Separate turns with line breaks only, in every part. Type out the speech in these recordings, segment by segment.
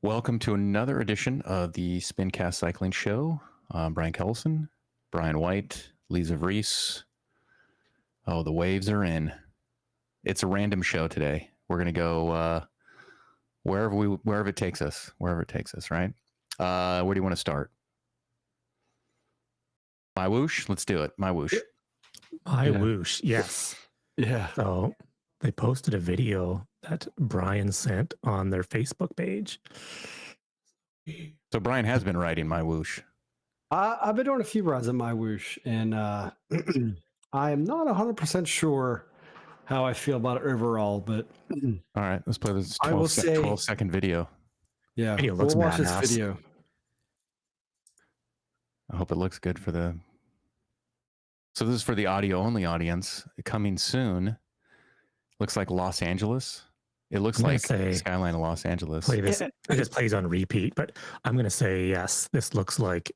Welcome to another edition of the Spincast Cycling Show. I'm Brian Kellison, Brian White, Lisa Vries. Oh, the waves are in. It's a random show today. We're going to go wherever it takes us, right? Where do you want to start? MyWhoosh? Let's do it. MyWhoosh.
MyWhoosh, yes.
Yeah.
So they posted a video that Brian sent on their Facebook page.
So Brian has been riding MyWhoosh.
I've been doing a few rides on MyWhoosh, and I am not 100% sure how I feel about it overall, but
All right, let's play this
I will say-
12-second video.
yeah,
Video looks
we'll watch
badass.
this video.
I hope it looks good for the... So this is for the audio-only audience. Coming soon. Looks like Los Angeles. It looks
I'm gonna
like
say-
skyline of Los Angeles.
Play this. It just plays on repeat, but I'm going to say yes. This looks like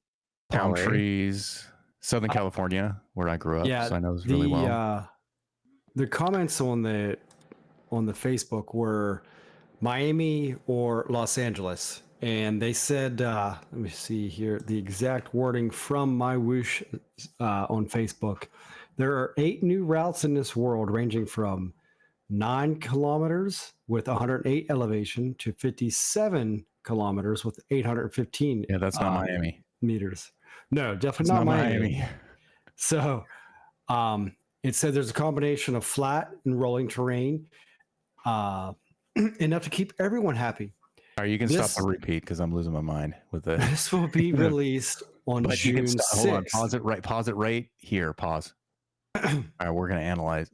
Palm
LA.
trees. Southern California, where I grew up.
Yeah,
So I know this really well.
The comments on the Facebook were Miami or Los Angeles, and they said, let me see here, the exact wording from MyWhoosh on Facebook. There are 8 new routes in this world, ranging from 9 kilometers with 108 elevation to 57 kilometers with 815
Yeah, that's not Miami.
meters. No, definitely
It's
not
not
Miami. So it said there's a combination of flat and rolling terrain, enough to keep everyone happy.
All right, you can stop the repeat because I'm losing my mind with the...
This will be released on
But you
June
can
6th.
hold on, pause it right here, pause. All right, we're going to analyze.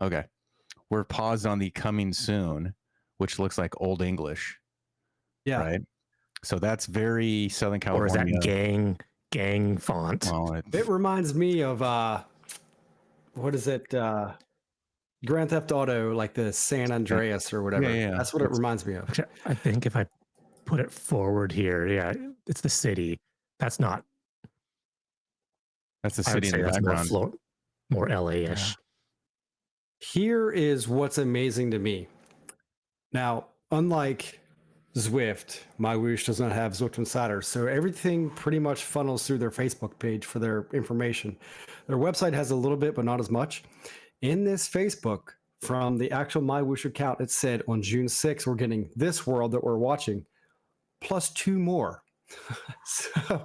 Okay. We're paused on the coming soon, which looks like Old English.
Yeah.
Right? So that's very Southern
Or is
California.
that gang font?
Well,
It reminds me of what is it? Grand Theft Auto, like the San Andreas or whatever.
Yeah.
That's what it reminds me of.
Actually, I think if I put it forward here, yeah, it's the city. That's not.
that's the
I would
city
say
in the
that's
background.
more LA-ish.
Here is what's amazing to me. Now, unlike Zwift, MyWhoosh does not have Zwift Insider, so everything pretty much funnels through their Facebook page for their information. Their website has a little bit, but not as much. In this Facebook, from the actual MyWhoosh account, it said on June 6th, we're getting this world that we're watching, plus 2 more. So,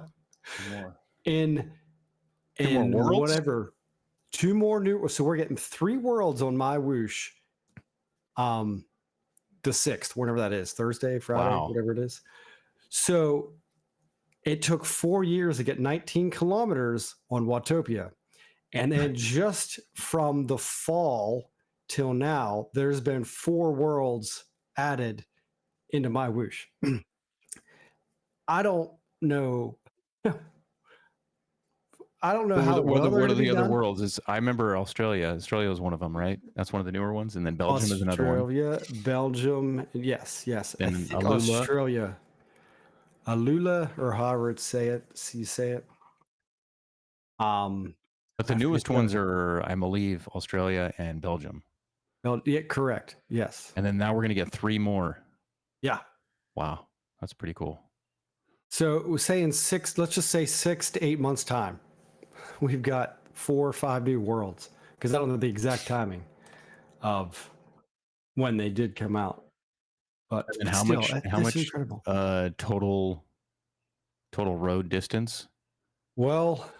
in
more worlds?
whatever, 2 more new. So we're getting 3 worlds on MyWhoosh. The 6th, whenever that is, Thursday, Friday,
Wow.
whatever it is. So it took 4 years to get 19 kilometers on Watopia. And then just from the fall till now, there's been 4 worlds added into MyWhoosh. I don't know. I don't know how
What
well
are the other
done.
worlds? I remember Australia. Australia was one of them, right? That's one of the newer ones. And then Belgium is another one.
Australia, Belgium, yes. I
And
think
Alula.
Australia. Alula, or however you say it.
But the
I
newest
forget
ones are, I believe, Australia and Belgium.
Yeah, correct. Yes.
And then now we're going to get 3 more.
Yeah.
Wow. That's pretty cool.
So we're saying let's just say 6 to 8 months time. We've got 4 or 5 new worlds, because I don't know the exact timing of when they did come out. But
And how
still,
much
that's incredible.
total road distance,
Well,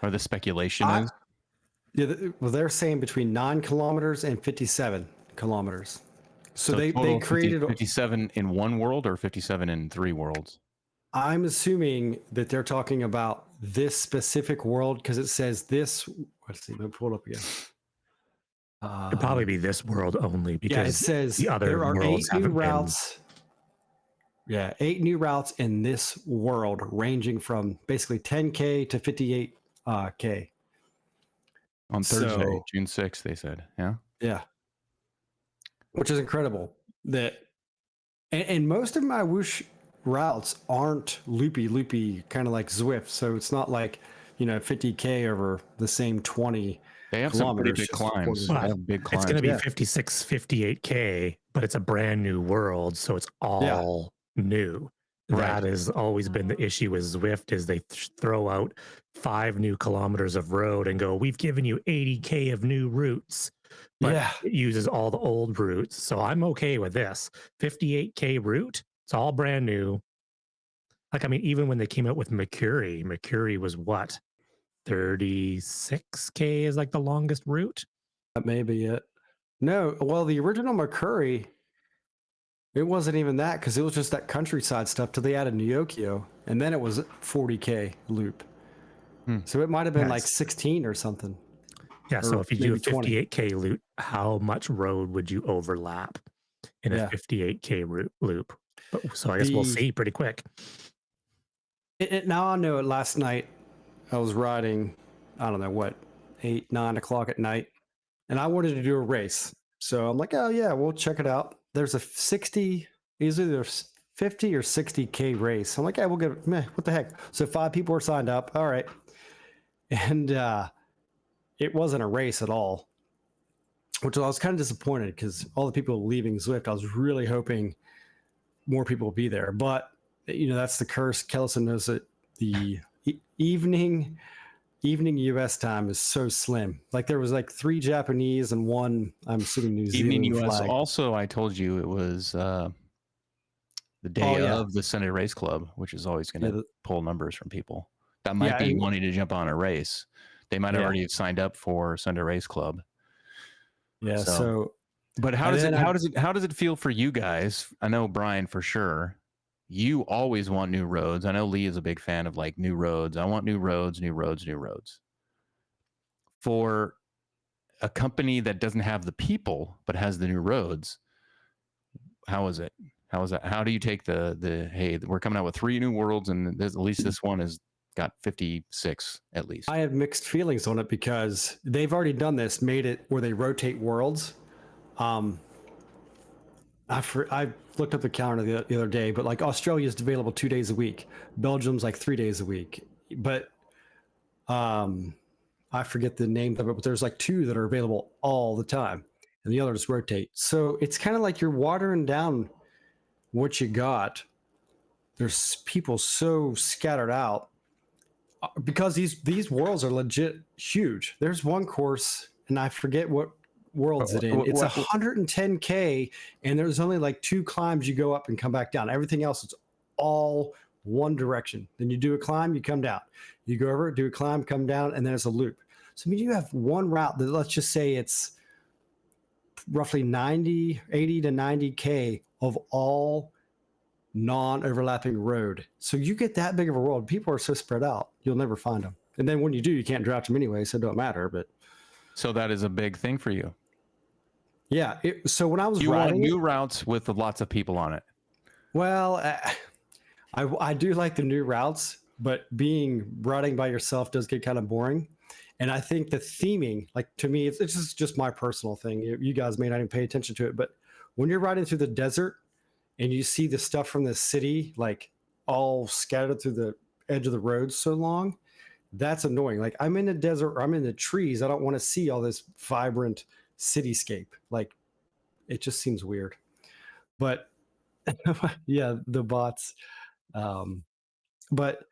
or the speculation is?
yeah, they're saying between 9 kilometers and 57 kilometers. So they
total
created
57 in one world or 57 in 3 worlds?
I'm assuming that they're talking about this specific world, because it says this. Let's see, let me pull it up again.
It'd probably be this world only, because
Yeah, it says
the other
there are 8
worlds
new
haven't
routes. Yeah, 8 new routes in this world, ranging from basically 10K to 58K.
On Thursday,
So-
June 6th, they said. Yeah.
Yeah, which is incredible. And most of my Whoosh routes aren't loopy, kind of like Zwift. So it's not like 50K over the same 20.
They have some pretty
kilometers
big
just
climbs.
according
They have big climbs.
It's going to be
Yeah.
56, 58K, but it's a brand new world. So it's all new.
Right.
That has always been the issue with Zwift is they throw out 5 new kilometers of road and go, we've given you 80K of new routes, but
Yeah.
it uses all the old routes. So I'm okay with this 58K route. It's all brand new. Like, I mean, even when they came out with Mercury was what? 36K is like the longest route.
That may be it. No, well, the original McCurry, it wasn't even that because it was just that countryside stuff till they added Nyokio, and then it was 40K loop. So it might have been like 16 or something.
Yeah, so
or
if you do a
maybe 20.
58K loop, how much road would you overlap in a
Yeah.
58K loop? So I guess we'll see pretty quick.
Now I know it. Last night I was riding, I don't know what, 8, 9 o'clock at night, and I wanted to do a race. So I'm like, oh yeah, we'll check it out. There's a 60, either 50 or 60K race. I'm like, yeah, we'll get it. Meh, what the heck? So 5 people were signed up. All right. And it wasn't a race at all, which I was kind of disappointed because all the people leaving Zwift, I was really hoping more people would be there. But, you know, that's the curse. Kellison knows that the evening US time is so slim. Like there was like 3 Japanese and 1, I'm assuming, New
Evening
Zealand
US.
flag.
Also, I told you it was the day of the Sunday Race Club, which is always going to pull numbers from people that might be wanting to jump on a race. They might already have signed up for Sunday Race Club.
Yeah. So
but how does it feel for you guys? I know Brian for sure. You always want new roads. I know Lee is a big fan of like new roads. I want new roads, new roads, new roads. For a company that doesn't have the people but has the new roads, how is it? How is that? How do you take the hey, we're coming out with 3 new worlds and at least this one has got 56 at least?
I have mixed feelings on it because they've already done this, made it where they rotate worlds. I looked up the calendar the other day, but like Australia is available 2 days a week. Belgium's like 3 days a week. But I forget the name of it, but there's like 2 that are available all the time, and the others rotate. So it's kind of like you're watering down what you got. There's people so scattered out because these worlds are legit huge. There's one course, and I forget what world's it in. It's 110K, and there's only like 2 climbs you go up and come back down. Everything else is all one direction. Then you do a climb, you come down. You go over, do a climb, come down, and then it's a loop. So I mean, you have one route that, let's just say it's roughly 80 to 90K of all non-overlapping road. So you get that big of a world. People are so spread out, you'll never find them. And then when you do, you can't draft them anyway, so it don't matter. But
so that is a big thing for you.
Yeah. So when I was
you
riding
want new routes with lots of people on it.
Well, I do like the new routes, but riding by yourself does get kind of boring. And I think the theming, like to me, it's just my personal thing. You guys may not even pay attention to it, but when you're riding through the desert and you see the stuff from the city, like all scattered through the edge of the road so long, that's annoying. Like I'm in the desert or I'm in the trees. I don't want to see all this vibrant cityscape. Like it just seems weird. But yeah, the bots. But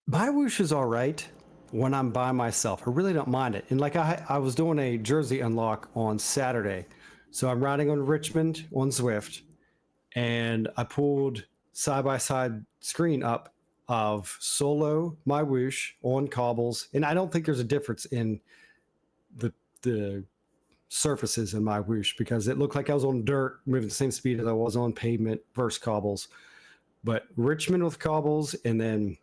MyWhoosh is all right when I'm by myself. I really don't mind it. And like I was doing a Jersey unlock on Saturday. So I'm riding on Richmond on Zwift, and I pulled side-by-side screen up of solo MyWhoosh on cobbles. And I don't think there's a difference in the surfaces in MyWhoosh because it looked like I was on dirt moving the same speed as I was on pavement versus cobbles. But Richmond with cobbles, and then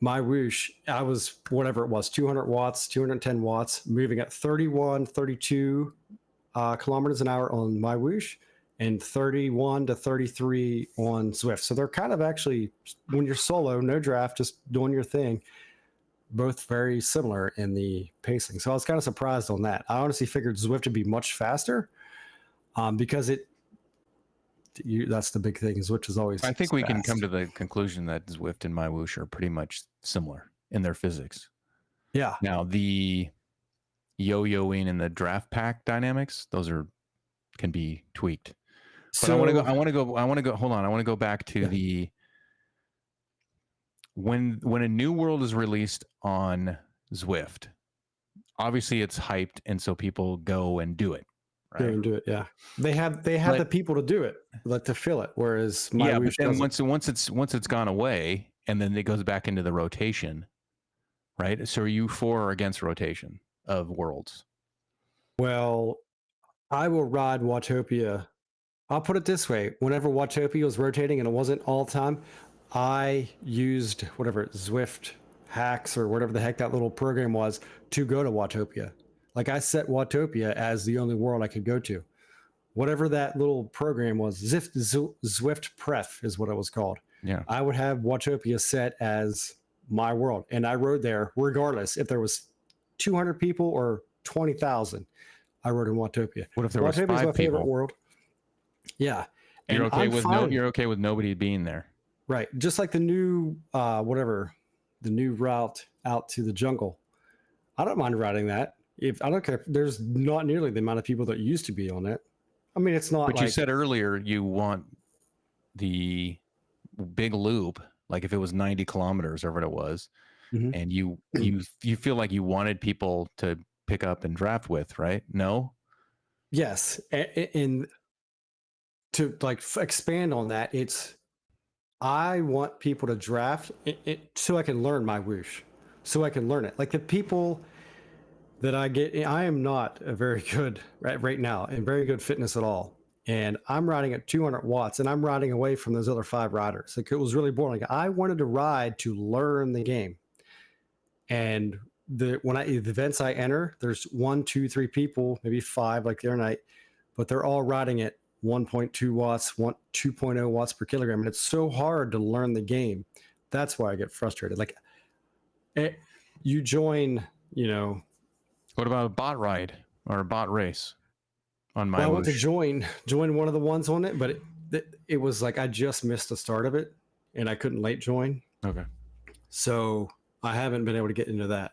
MyWhoosh, I was whatever it was, 200 watts, 210 watts, moving at 31, 32 kilometers an hour on MyWhoosh, and 31 to 33 on Zwift. So they're kind of actually, when you're solo, no draft, just doing your thing, both very similar in the pacing. So I was kind of surprised on that. I honestly figured Zwift would be much faster because that's the big thing, is Zwift is always
I think
fast.
we can come to the conclusion that Zwift and MyWhoosh are pretty much similar in their physics.
Yeah.
Now the yo-yoing and the draft pack dynamics, those can be tweaked. But I want to go.
So
Hold on. I want to go back to
Yeah.
the when a new world is released on Zwift. Obviously, it's hyped, and so people go and do it,
go
right?
and do it. Yeah, they have
But
the people to do it, like to fill it. Whereas
yeah, but
MyWhoosh
then
doesn't.
once it's gone away, and then it goes back into the rotation, right? So are you for or against rotation of worlds?
Well, I will ride Watopia. I'll put it this way: whenever Watopia was rotating and it wasn't all the time, I used whatever Zwift hacks or whatever the heck that little program was to go to Watopia. Like I set Watopia as the only world I could go to. Whatever that little program was, Zwift Pref is what it was called.
Yeah.
I would have Watopia set as my world, and I rode there regardless if there was 200 people or 20,000. I rode in Watopia.
What if there was
Watopia is
5
my favorite
people?
world. Yeah,
You're
and
okay
I'm
with
fine.
You're okay with nobody being there,
Right, just like the new the new route out to the jungle. I don't mind riding that. If I don't care, there's not nearly the amount of people that used to be on it. I mean, it's not
but
like
you said earlier you want the big loop, like if it was 90 kilometers or what it was,
Mhm.
and you feel like you wanted people to pick up and draft with, right? No.
Yes, and to like expand on that, it's I want people to draft it so I can learn my whoosh, so I can learn it. Like the people that I get, I am not a very good right now and very good fitness at all. And I'm riding at 200 watts and I'm riding away from those other 5 riders. Like it was really boring. I wanted to ride to learn the game. And the events I enter, there's 1, 2, 3 people, maybe 5 like the other night, but they're all riding at 1.2 watts, 2.0 watts per kilogram. And it's so hard to learn the game. That's why I get frustrated. Like you join,
What about a bot ride or a bot race on
well, I went to
MyWhoosh?
join one of the ones on it, but it was like I just missed the start of it and I couldn't late join.
Okay.
So I haven't been able to get into that.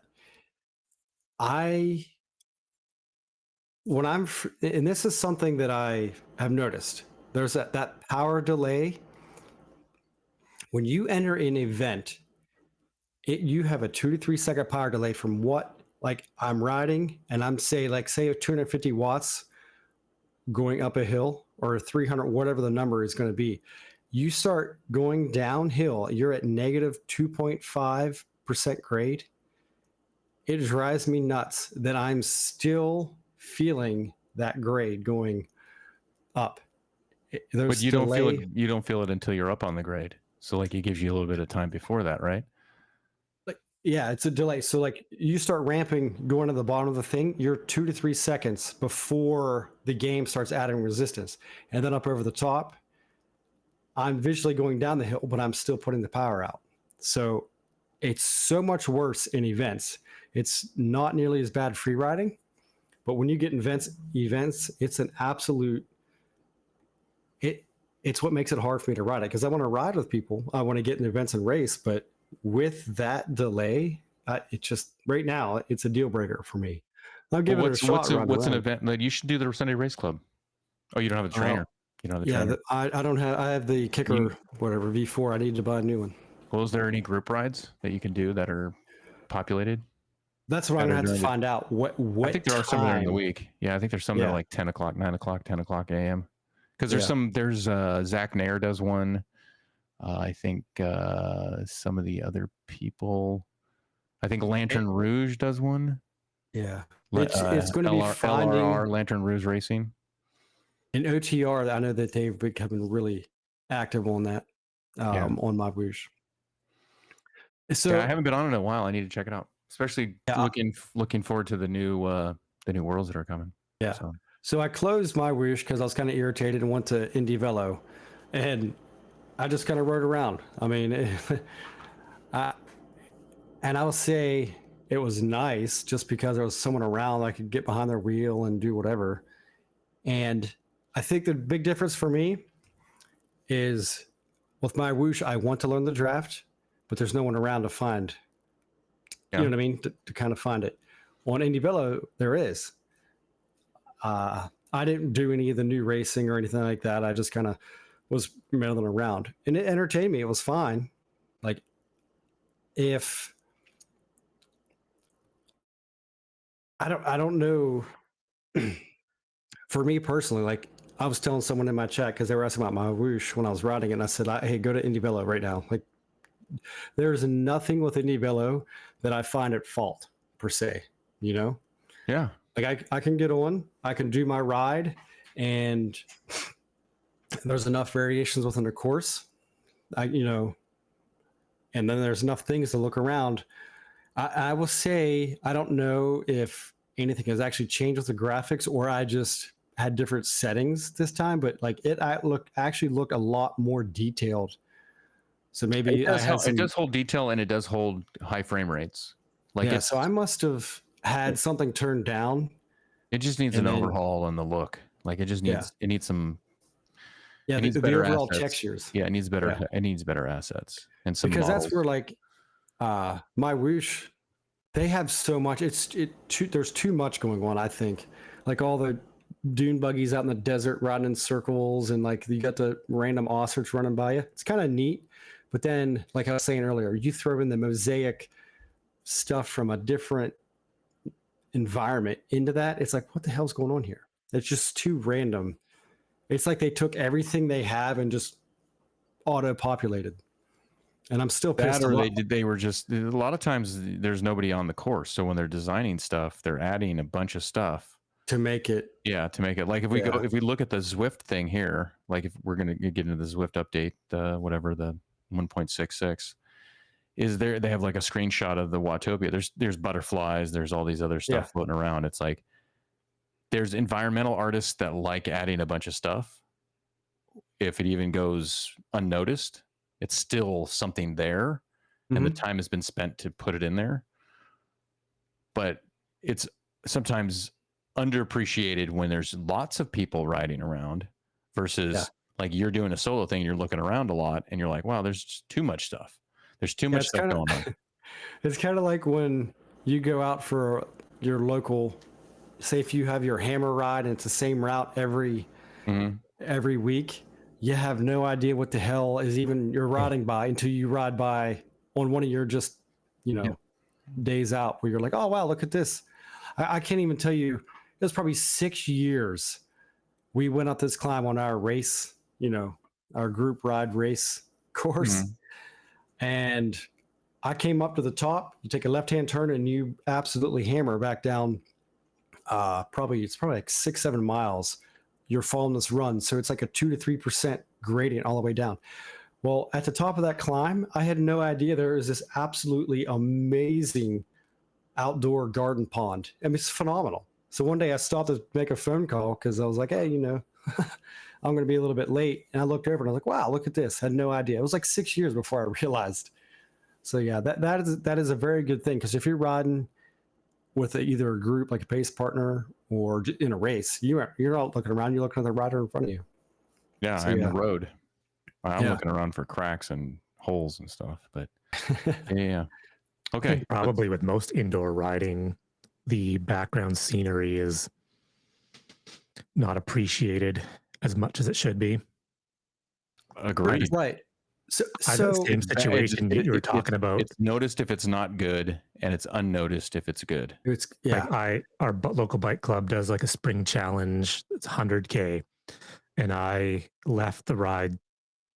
And this is something that I have noticed. There's that power delay. When you enter an event, you have a 2 to 3 second power delay from what, like I'm riding and I'm say 250 watts going up a hill or 300, whatever the number is going to be. You start going downhill, you're at negative 2.5% grade. It drives me nuts that I'm still feeling that grade going up.
But you don't feel it until you're up on the grade. So like it gives you a little bit of time before that, right?
Yeah, it's a delay. So like you start ramping, going to the bottom of the thing, you're 2 to 3 seconds before the game starts adding resistance. And then up over the top, I'm visually going down the hill, but I'm still putting the power out. So it's so much worse in events. It's not nearly as bad free riding, but when you get events, it's an absolute, it's what makes it hard for me to ride it because I want to ride with people. I want to get in events and race, but with that delay, it just right now it's a deal breaker for me. I'll give it a shot.
What's an event? Like you should do the Sunday race club. Oh, you don't have a trainer. You don't have a trainer.
I don't have. I have the kicker, whatever V4. I need to buy a new one.
Well, is there any group rides that you can do that are populated?
That's what I'm gonna have to find out. What
I think there are some there in the week. Yeah, I think there's some that are like 10 o'clock, 9 o'clock, 10 o'clock a.m. Because there's Zach Nair does one. I think some of the other people, I think Lantern Rouge does one.
Yeah, it's going to be finding
LRR, Lantern Rouge Racing.
In OTR, I know that they've become really active on that on MyWhoosh. So
I haven't been on it in a while. I need to check it out, especially looking forward to the new worlds that are coming.
Yeah. So I closed MyWhoosh because I was kind of irritated and went to Indie Velo, and I just kind of rode around. I mean, and I'll say it was nice just because there was someone around I could get behind their wheel and do whatever. And I think the big difference for me is with MyWhoosh, I want to learn the draft, but there's no one around to find, you know what I mean, to kind of find it. On Indie Velo, there is. I I didn't do any of the new racing or anything like that. I just kind of was milling around, and it entertained me. It was fine. Like, if I don't know. For me personally, like, I was telling someone in my chat because they were asking about my whoosh when I was riding it, and I said, "Hey, go to Indie Velo right now." Like, there's nothing with Indie Velo that I find at fault per se. You know,
Yeah.
like I can get on, I can do my ride, and there's enough variations within the course. And then there's enough things to look around. I will say I don't know if anything has actually changed with the graphics, or I just had different settings this time, but like it actually looked a lot more detailed. So maybe I had some.
It does hold detail, and it does hold high frame rates. Like,
Yeah, so I must have had something turned down.
it just needs an overhaul in the look. Like, it just needs some.
Yeah,
it needs
the
better
overall
assets.
textures.
Yeah, it needs better. It needs better assets and some
because
models.
that's where, like, MyWhoosh, they have so much. There's too much going on. I think, like, all the dune buggies out in the desert riding in circles, and like you got the random ostrich running by you. It's kind of neat, but then, like I was saying earlier, you throw in the mosaic stuff from a different environment into that. It's like, what the hell's going on here? It's just too random. It's like they took everything they have and just auto-populated. And I'm still pissed.
That, or they were just, a lot of times there's nobody on the course, so when they're designing stuff, they're adding a bunch of stuff
to make it.
Yeah, to make it, like, if we look at the Zwift thing here, like, if we're gonna get into the Zwift update, whatever, the 1.66 is there, they have like a screenshot of the Watopia. There's butterflies, there's all these other stuff floating around. It's like there's environmental artists that like adding a bunch of stuff. If it even goes unnoticed, it's still something there, and the time has been spent to put it in there. But it's sometimes underappreciated when there's lots of people riding around versus like you're doing a solo thing, you're looking around a lot, and you're like, wow, there's just too much stuff. There's too much stuff going on.
It's kind of like when you go out for your local, say if you have your hammer ride and it's the same route every week, you have no idea what the hell is even you're riding by until you ride by on one of your just, days out where you're like, oh, wow, look at this. I can't even tell you, it was probably 6 years. We went up this climb on our race, our group ride race course. And I came up to the top, you take a left-hand turn and you absolutely hammer back down. It's probably like 6-7 miles. You're following this run. So it's like a 2 to 3% gradient all the way down. Well, at the top of that climb, I had no idea there was this absolutely amazing outdoor garden pond. I mean, it's phenomenal. So one day I stopped to make a phone call because I was like, hey, I'm going to be a little bit late. And I looked over and I was like, wow, look at this. I had no idea. It was like 6 years before I realized. So yeah, that is a very good thing, because if you're riding with either a group like a pace partner or in a race, you're not looking around. You're looking at the rider in front of you.
Yeah, so, the road. I'm looking around for cracks and holes and stuff, but yeah. Okay.
Probably with most indoor riding, the background scenery is not appreciated as much as it should be.
Agreed.
Right. So
the same situation that you were talking about.
It's noticed if it's not good, and it's unnoticed if it's good.
Like our local bike club does like a spring challenge. It's 100K, and I left the ride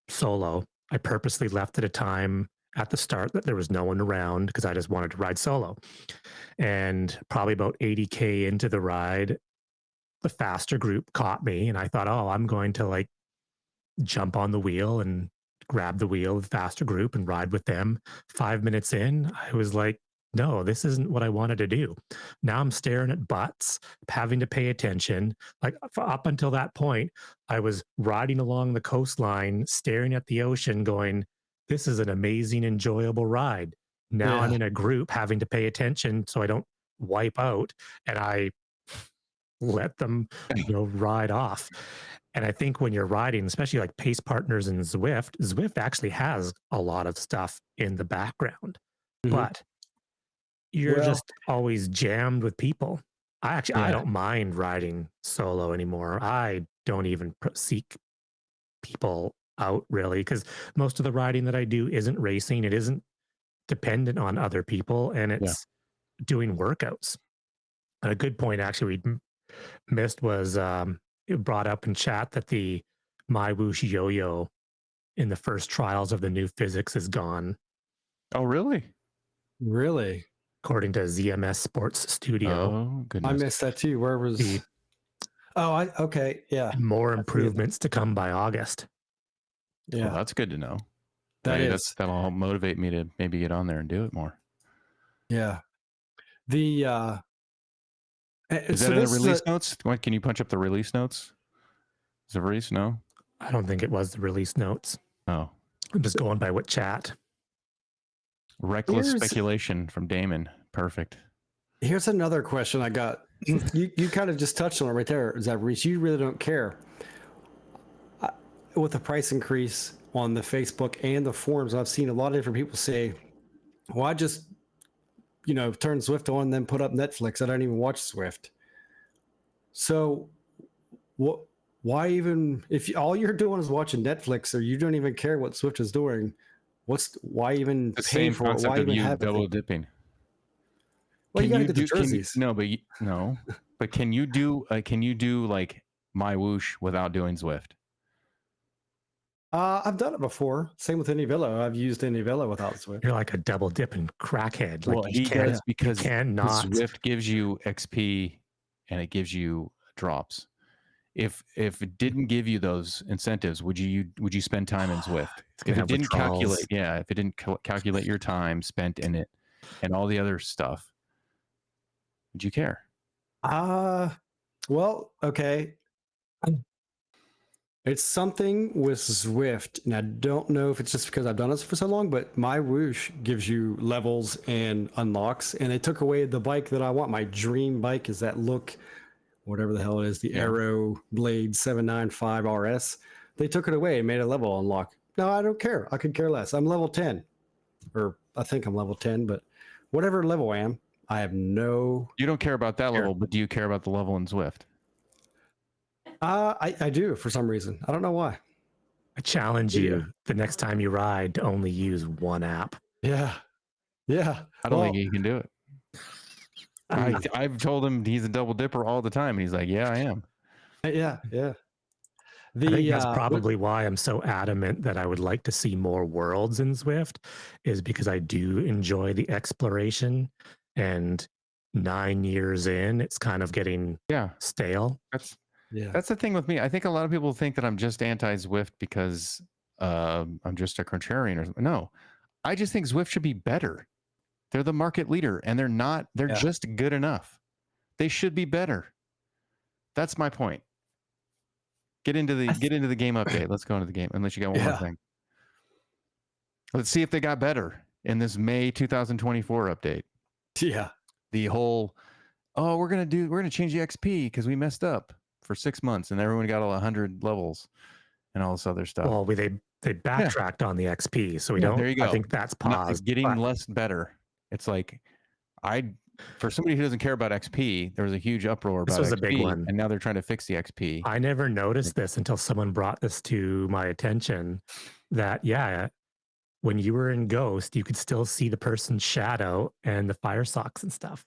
solo. I purposely left at a time at the start that there was no one around because I just wanted to ride solo. And probably about 80K into the ride, the faster group caught me, and I thought, oh, I'm going to like jump on the wheel and grab the wheel of the faster group and ride with them. 5 minutes in, I was like, no, this isn't what I wanted to do. Now I'm staring at butts, having to pay attention. Like up until that point, I was riding along the coastline, staring at the ocean, going, this is an amazing, enjoyable ride. Now I'm in a group having to pay attention so I don't wipe out, and I let them, ride off. And I think when you're riding, especially like pace partners and Zwift actually has a lot of stuff in the background, but you're just always jammed with people. I don't mind riding solo anymore. I don't even seek people out really, because most of the riding that I do isn't racing. It isn't dependent on other people, and
Yeah.
it's doing workouts. And a good point actually we missed was it brought up in chat that the MyWhoosh yo-yo in the first trials of the new physics is gone,
Oh, really?
Really?
according to ZMS Sports Studio.
Oh,
I
goodness.
missed that too. Where was?
The
Okay, yeah,
more
I see it.
improvements to come by August.
Yeah,
Well, that's good to know.
that
Maybe
is.
that'll help motivate me to maybe get on there and do it more.
Yeah, the
Is that in the release notes? What, can you punch up the release notes? Is it release? No.
I don't think it was the release notes.
Oh,
I'm just going by what chat.
reckless speculation from Damon. Perfect.
Here's another question I got. You kind of just touched on it right there, Reese. You really don't care. With the price increase on the Facebook and the forums, I've seen a lot of different people say, well, I just, turn Zwift on, then put up Netflix. I don't even watch Zwift. So why even, if all you're doing is watching Netflix or you don't even care what Zwift is doing, why even
The
pay
same
for it?
concept
Why
of
even
you
have
double
it?
dipping.
Well, you got to get the
Can you,
jerseys.
no, but can you do like MyWhoosh without doing Zwift?
I've done it before. Same with Velo. I've used Velo without Zwift.
You're like a double dipping crackhead. Like
Well, he does because
cannot.
Zwift gives you XP and it gives you drops. If it didn't give you those incentives, would you spend time in Zwift? If it didn't calculate, if it didn't calculate your time spent in it and all the other stuff, would you care?
Well, okay. It's something with Zwift, and I don't know if it's just because I've done this for so long, but MyWhoosh gives you levels and unlocks, and they took away the bike that I want. My dream bike is that look, whatever the hell it is, the Aero Blade 795 RS. They took it away and made a level unlock. No, I don't care. I could care less. I'm level 10, or I think I'm level 10, but whatever level I am, I have no.
You don't care about that level, but do you care about the level in Zwift?
I do for some reason. I don't know why.
I challenge you the next time you ride to only use one app.
Yeah.
I don't think he can do it. I've told him he's a double dipper all the time, and he's like, "Yeah, I am."
Yeah.
I think that's probably why I'm so adamant that I would like to see more worlds in Zwift, is because I do enjoy the exploration, and 9 years in, it's kind of getting stale.
That's the thing with me. I think a lot of people think that I'm just anti-Zwift because I'm just a contrarian or something. No, I just think Zwift should be better. They're the market leader, and they're not. They're just good enough. They should be better. That's my point. Get into the game update. Let's go into the game. Unless you got one more thing. Let's see if they got better in this May 2024 update.
Yeah.
The whole, we're gonna change the XP because we messed up for 6 months and everyone got all 100 levels and all this other stuff.
Well, they backtracked on the XP, so we don't.
There you go.
I think that's paused.
Getting less better. It's like for somebody who doesn't care about XP, there was a huge uproar about
this was
XP,
a big one,
and now they're trying to fix the XP.
I never noticed this until someone brought this to my attention. That when you were in Ghost, you could still see the person's shadow and the fire socks and stuff.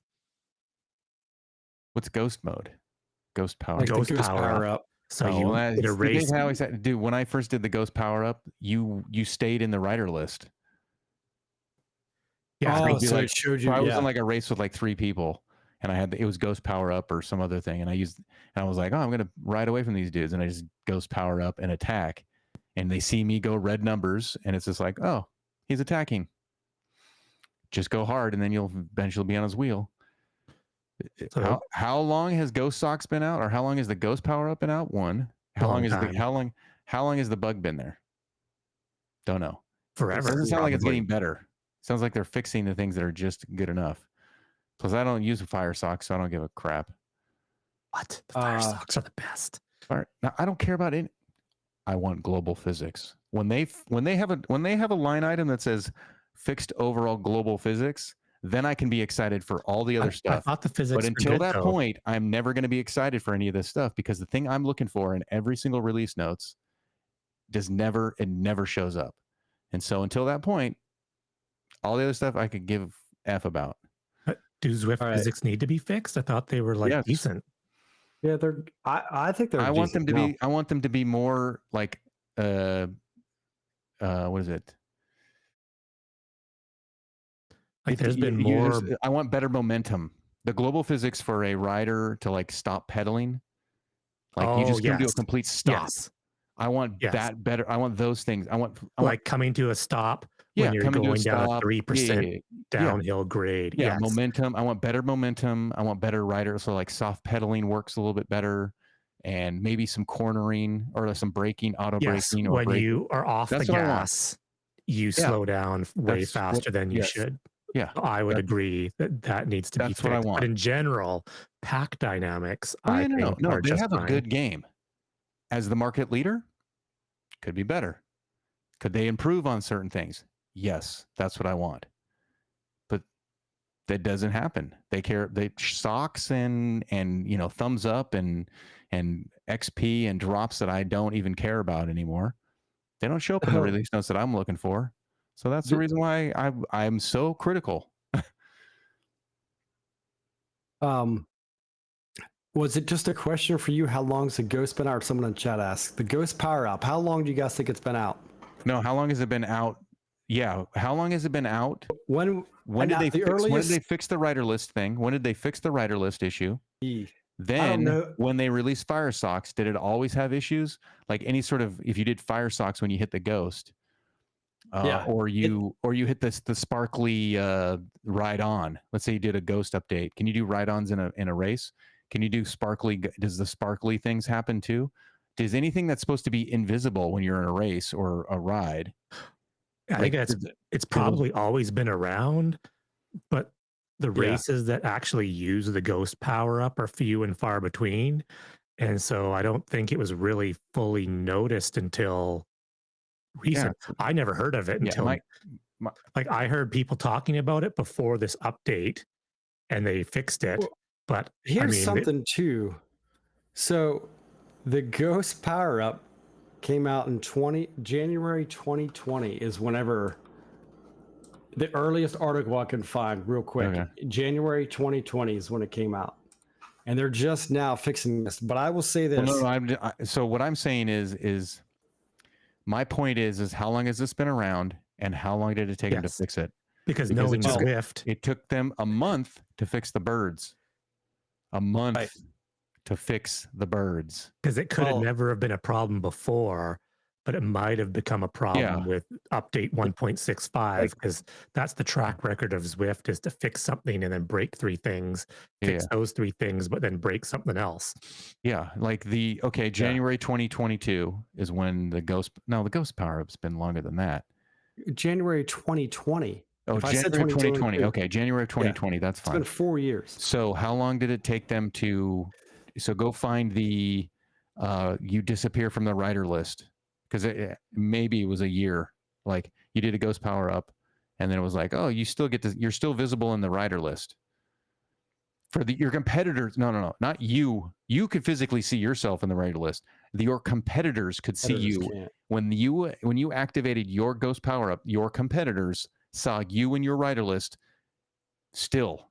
What's Ghost mode? Ghost power.
Like Ghost power up.
So you erase.
How he said, dude, when I first did the Ghost power up, you stayed in the rider list.
Yeah, so it showed you.
I was in like a race with like 3 people, and it was Ghost power up or some other thing, and I was like, I'm gonna ride away from these dudes, and I just Ghost power up and attack, and they see me go red numbers, and it's just like, he's attacking. Just go hard, and then you'll eventually be on his wheel. So, how long has Ghost Socks been out, or how long has the Ghost Power Up been out? How long has the bug been there? Don't know.
Forever.
It doesn't sound like it's getting better. It sounds like they're fixing the things that are just good enough. Plus, I don't use a fire sock, so I don't give a crap.
What? The fire socks are the best.
Now, I don't care about it. I want global physics. When they have a line item that says fixed overall global physics, then I can be excited for all the other
I
stuff.
thought the
But
physics were
until
good,
that
though.
point, I'm never going to be excited for any of this stuff, because the thing I'm looking for in every single release notes never shows up. And so until that point, all the other stuff I could give F about.
Do Zwift
All right.
physics need to be fixed? I thought they were like
Yes.
decent.
Yeah, I think they're
I want them
decent
to
now.
be. I want them to be more like what is it?
Like there's been more.
I want better momentum. The global physics for a rider to like stop pedaling, like you just come to a complete stop.
Yes.
I want that better. I want those things. I want
like coming to a stop when you're
coming to a
going down a
stop.
3% downhill grade.
Yeah,
Yes.
momentum. I want better momentum. I want better riders. So like soft pedaling works a little bit better, and maybe some cornering or some braking, auto braking, or
when
braking.
you are off the gas, you slow down way faster than you should.
Yeah,
I would agree that needs to be fixed.
What I want.
But in general, pack dynamics,
I
think
no,
are
they
just
have
fine.
a good game. As the market leader, could be better. Could they improve on certain things? Yes, that's what I want. But that doesn't happen. They socks and thumbs up and XP and drops that I don't even care about anymore. They don't show up in the release notes that I'm looking for. So that's the reason why I'm so critical.
Was it just a question for you? How long's the Ghost been out? Or someone in chat asked. The Ghost Power Up, how long do you guys think it's been out?
No, how long has it been out? Yeah, how long has it been out?
When
did they fix the rider list thing? When did they fix the rider list issue? Then when they released Fire Socks, did it always have issues? Like any sort of, if you did Fire Socks when you hit the Ghost, or you hit the sparkly ride on. Let's say you did a Ghost update. Can you do ride ons in a race? Can you do sparkly? Does the sparkly things happen too? Does anything that's supposed to be invisible when you're in a race or a ride?
I think it's probably always been around, but the races that actually use the Ghost power up are few and far between. And so I don't think it was really fully noticed until recent. I never heard of it until like I heard people talking about it before this update and they fixed it. But
here's something too. So the Ghost power up came out in January 2020 is whenever the earliest article I can find real quick. January 2020 is when it came out. And they're just now fixing this. But I will say this.
So what I'm saying is my point is how long has this been around and how long did it take them to fix it?
Because knowing Zwift,
it took them a month to fix the birds. A month to fix the birds.
Because it could have never have been a problem before, but it might have become a problem with update 1.65, because that's the track record of Zwift, is to fix something and then break 3 things, fix those 3 things, but then break something else.
Yeah, like January 2022 is when the Ghost power up's been longer than that.
January 2020.
Oh, January 2020. Okay, January of 2020. That's fine.
It's been 4 years.
So how long did it take them to? So go find the you disappear from the rider list, because maybe it was a year. Like you did a Ghost power up, and then it was like, oh, you're still visible in the rider list. For your competitors, no, not you. You could physically see yourself in the rider list. Your competitors could see you when you activated your Ghost power up. Your competitors saw you in your rider list. Still,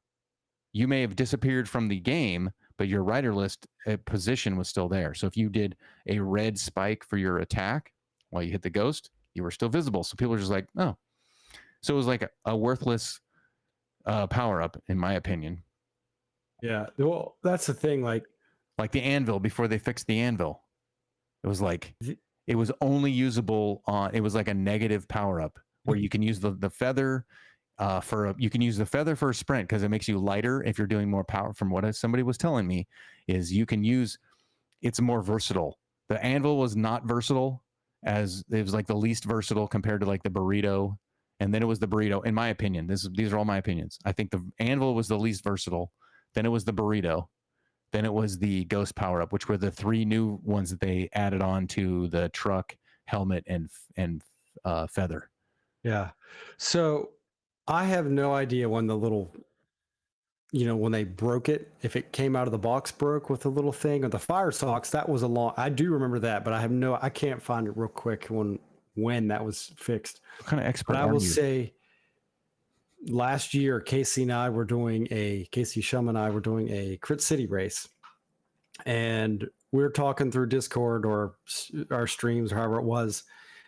you may have disappeared from the game, but your rider list position was still there. So if you did a red spike for your attack while you hit the Ghost, you were still visible. So people are just like, oh. So it was like a worthless power up, in my opinion.
Yeah, well, that's the thing. Like
the anvil, before they fixed the anvil, it was like it was only usable on. It was like a negative power up where you can use the feather. You can use the feather for a sprint because it makes you lighter if you're doing more power. From what somebody was telling me, is you can use, it's more versatile. The anvil was not versatile, as it was like the least versatile compared to like the burrito, and then it was the burrito. In my opinion, these are all my opinions. I think the anvil was the least versatile. Then it was the burrito. Then it was the Ghost power up, which were the 3 new ones that they added on to the truck, helmet, and feather.
Yeah. So I have no idea when the little, when they broke it, if it came out of the box broke with the little thing, or the fire socks. That was I do remember that, but I can't find it real quick when that was fixed.
What kind of expert
But I
are
will
you?
say, last year, Casey Shum and I were doing a Crit City race, and we were talking through Discord or our streams, or however it was,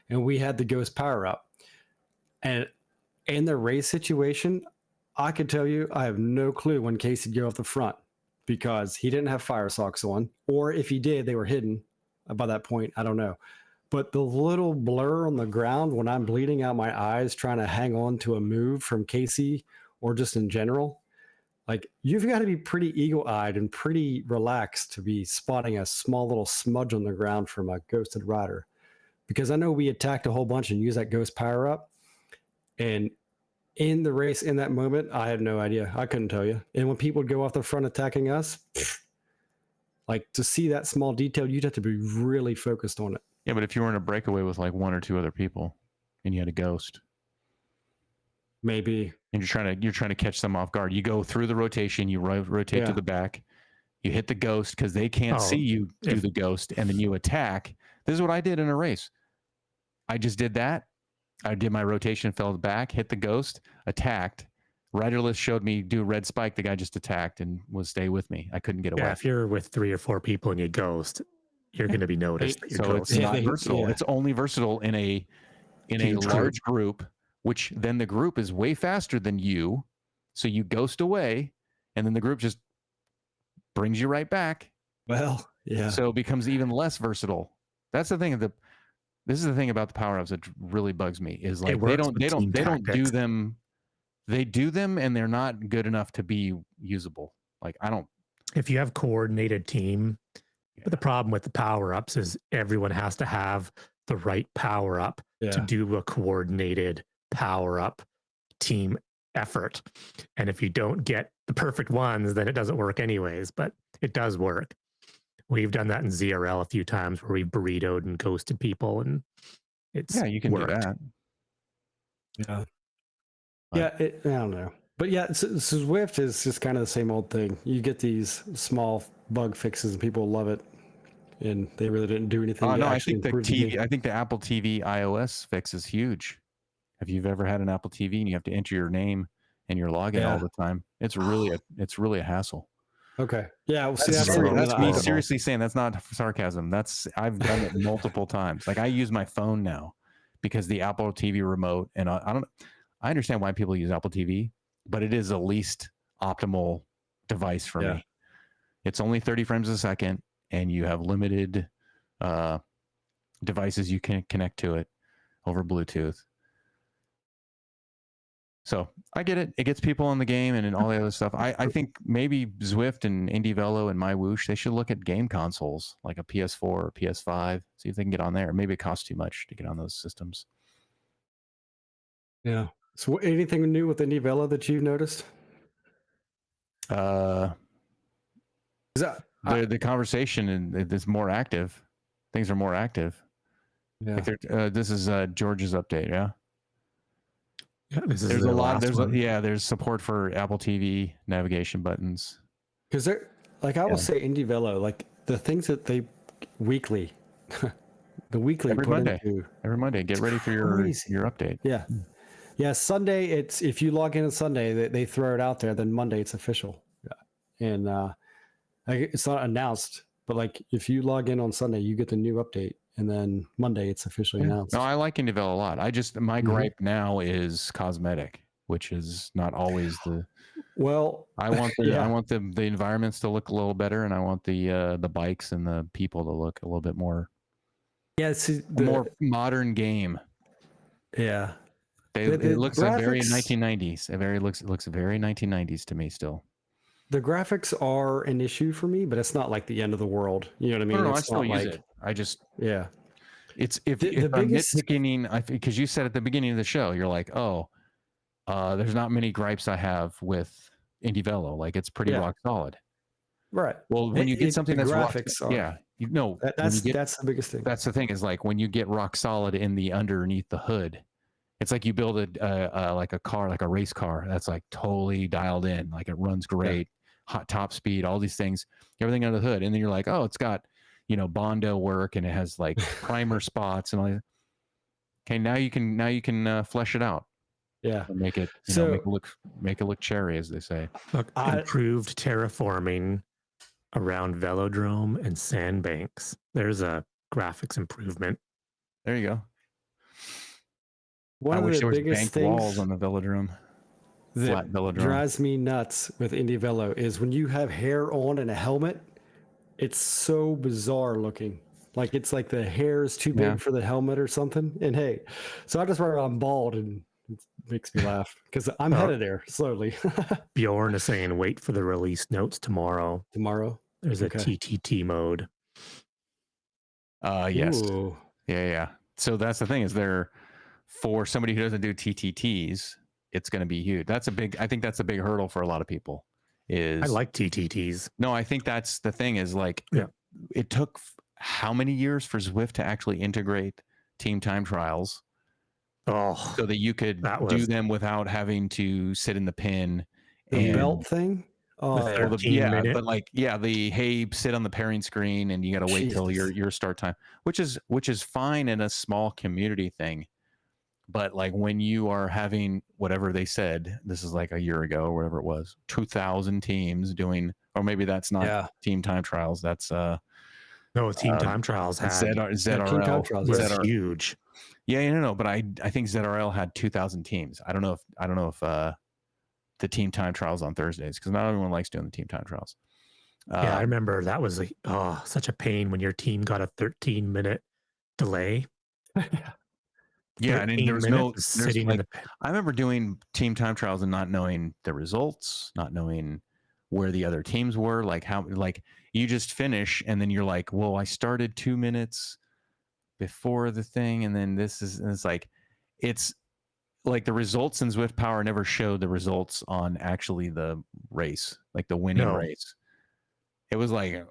and we had the Ghost power up. And in the race situation, I could tell you, I have no clue when Casey'd go off the front, because he didn't have fire socks on, or if he did, they were hidden by that point. I don't know. But the little blur on the ground when I'm bleeding out my eyes trying to hang on to a move from Casey, or just in general, like, you've got to be pretty eagle-eyed and pretty relaxed to be spotting a small little smudge on the ground from a ghosted rider. Because I know we attacked a whole bunch and used that ghost power up, and in the race, in that moment, I had no idea. I couldn't tell you. And when people would go off the front attacking us, like, to see that small detail, you'd have to be really focused on it.
Yeah, but if you were in a breakaway with like 1 or 2 other people and you had a ghost,
maybe,
and you're trying to catch them off guard, you go through the rotation, you rotate to the back, you hit the ghost because they can't see you do the ghost, and then you attack. This is what I did in a race. I just did that. I did my rotation, fell back, hit the ghost, attacked. Rider list showed me do red spike. The guy just attacked and was stay with me. I couldn't get away.
Yeah, if you're with 3 or 4 people and you ghost, you're going to be noticed. That you're
So
ghost.
it's not versatile. It's only versatile in a large group, which then the group is way faster than you. So you ghost away, and then the group just brings you right back.
Well, yeah.
So it becomes even less versatile. That's the thing. This is the thing about the power-ups that really bugs me, is like they don't do them. They do them and they're not good enough to be usable. Like, I don't.
If you have coordinated team, but the problem with the power-ups is everyone has to have the right power-up to do a coordinated power-up team effort. And if you don't get the perfect ones, then it doesn't work anyways, but it does work. We've done that in ZRL a few times where we burritoed and ghosted people, and it's
you can
worked.
do that.
Yeah. Yeah, I don't know. But yeah, so Zwift is just kind of the same old thing. You get these small bug fixes and people love it, and they really didn't do anything.
No, I think the Apple TV iOS fix is huge. If you've ever had an Apple TV and you have to enter your name and your login all the time, it's really a hassle.
Okay. Yeah. Well, see,
that's me seriously saying, that's not sarcasm. I've done it multiple times. Like, I use my phone now because the Apple TV remote, and I understand why people use Apple TV, but it is the least optimal device for me. It's only 30 frames a second, and you have limited devices you can connect to it over Bluetooth. So I get it. It gets people in the game and all the other stuff. I think maybe Zwift and Velo and MyWhoosh, they should look at game consoles like a PS4 or PS5, see if they can get on there. Maybe it costs too much to get on those systems.
Yeah. So anything new with the Velo that you've noticed?
The conversation is more active. Things are more active.
Yeah.
Like this is George's update. Yeah.
Yeah,
there's a lot. There's support for Apple TV navigation buttons.
Because I will say, Velo, like the things that they weekly,
every Monday, get ready for your update.
Yeah. Yeah. Sunday, if you log in on Sunday, they throw it out there. Then Monday, it's official. Yeah. And it's not announced, but like if you log in on Sunday, you get the new update. And then Monday, it's officially announced.
No, I like Velo a lot. My gripe now is cosmetic, which is not always the.
Well,
I want the environments to look a little better, and I want the bikes and the people to look a little bit more.
Yeah,
more modern game.
Yeah,
it looks very 1990s. It looks very 1990s to me still.
The graphics are an issue for me, but it's not like the end of the world. You know what I mean?
No, I still use it. I just It's if
the
I'm
biggest
nitpicking, because you said at the beginning of the show, you're like, there's not many gripes I have with Velo. Like, it's pretty rock solid.
Right.
Well, when you get something that's
graphics
rock,
that's the biggest thing.
That's the thing, is like when you get rock solid in the underneath the hood, It's like you build like a car, like a race car that's like totally dialed in, like it runs great, hot top speed, all these things, everything under the hood, and then you're like, oh, it's got, you know, Bondo work, and it has like primer spots and all that. Okay, now you can flesh it out
Yeah.
and make it, you know,
So
make it look cherry, as they say.
Look, improved terraforming around velodrome and sandbanks. There's a graphics improvement.
There you go.
one
I
of
wish
the
there was
biggest
banked walls
things
on the velodrome, flat
that
velodrome.
drives me nuts with Indie Velo is when you have hair on and a helmet, it's so bizarre looking. Like it's like the hair is too
Yeah.
big for the helmet or something. And hey, so I just run around bald and it makes me laugh because I'm headed there slowly.
Bjorn is saying wait for the release notes tomorrow.
Tomorrow.
There's a
Okay.
TTT mode.
Yes.
Ooh.
Yeah. So that's the thing, is there, for somebody who doesn't do TTTs, it's going to be huge. I think that's a big hurdle for a lot of people.
I like TTTs.
No, I think that's the thing, is like,
Yeah.
it took how many years for Zwift to actually integrate team time trials
Oh,
so that you could do them without having to sit in the pin
The belt
and
thing? Oh,
the
yeah.
13-minute.
but like, the hey, sit on the pairing screen and you got to wait till your start time, which is fine in a small community thing. But like when you are having, whatever they said, this is like a year ago or whatever it was, 2,000 teams doing, or maybe that's not team time trials. That's
no, team time trials had
Team time trials,
was huge.
Yeah, no, but I think ZRL had 2,000 teams. I don't know if the team time trials on Thursdays, because not everyone likes doing the team time trials.
Yeah, I remember that was such a pain when your team got a 13-minute delay.
Yeah, and there was
sitting in the pit.
I remember doing team time trials and not knowing the results, not knowing where the other teams were, like how, like you just finish and then you're like, well, I started 2 minutes before the thing, and then it's like the results in Zwift Power never showed the results on actually the race, like the winning race. It was like,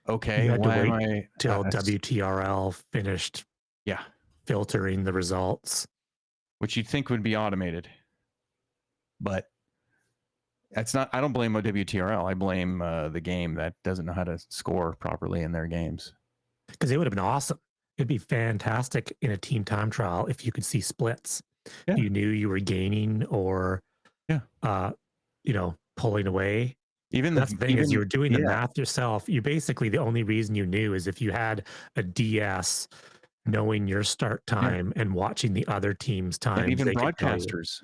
okay,
you had
why
to
am
wait
I
till WTRL finished filtering the results,
which you'd think would be automated, but that's not. I don't blame WTRL. I blame the game that doesn't know how to score properly in their games.
Because it would have been awesome. It'd be fantastic in a team time trial if you could see splits.
Yeah.
You knew you were gaining or pulling away. That's the thing, is you were doing the math yourself. You basically, the only reason you knew is if you had a DS, knowing your start time and watching the other team's time.
And even broadcasters,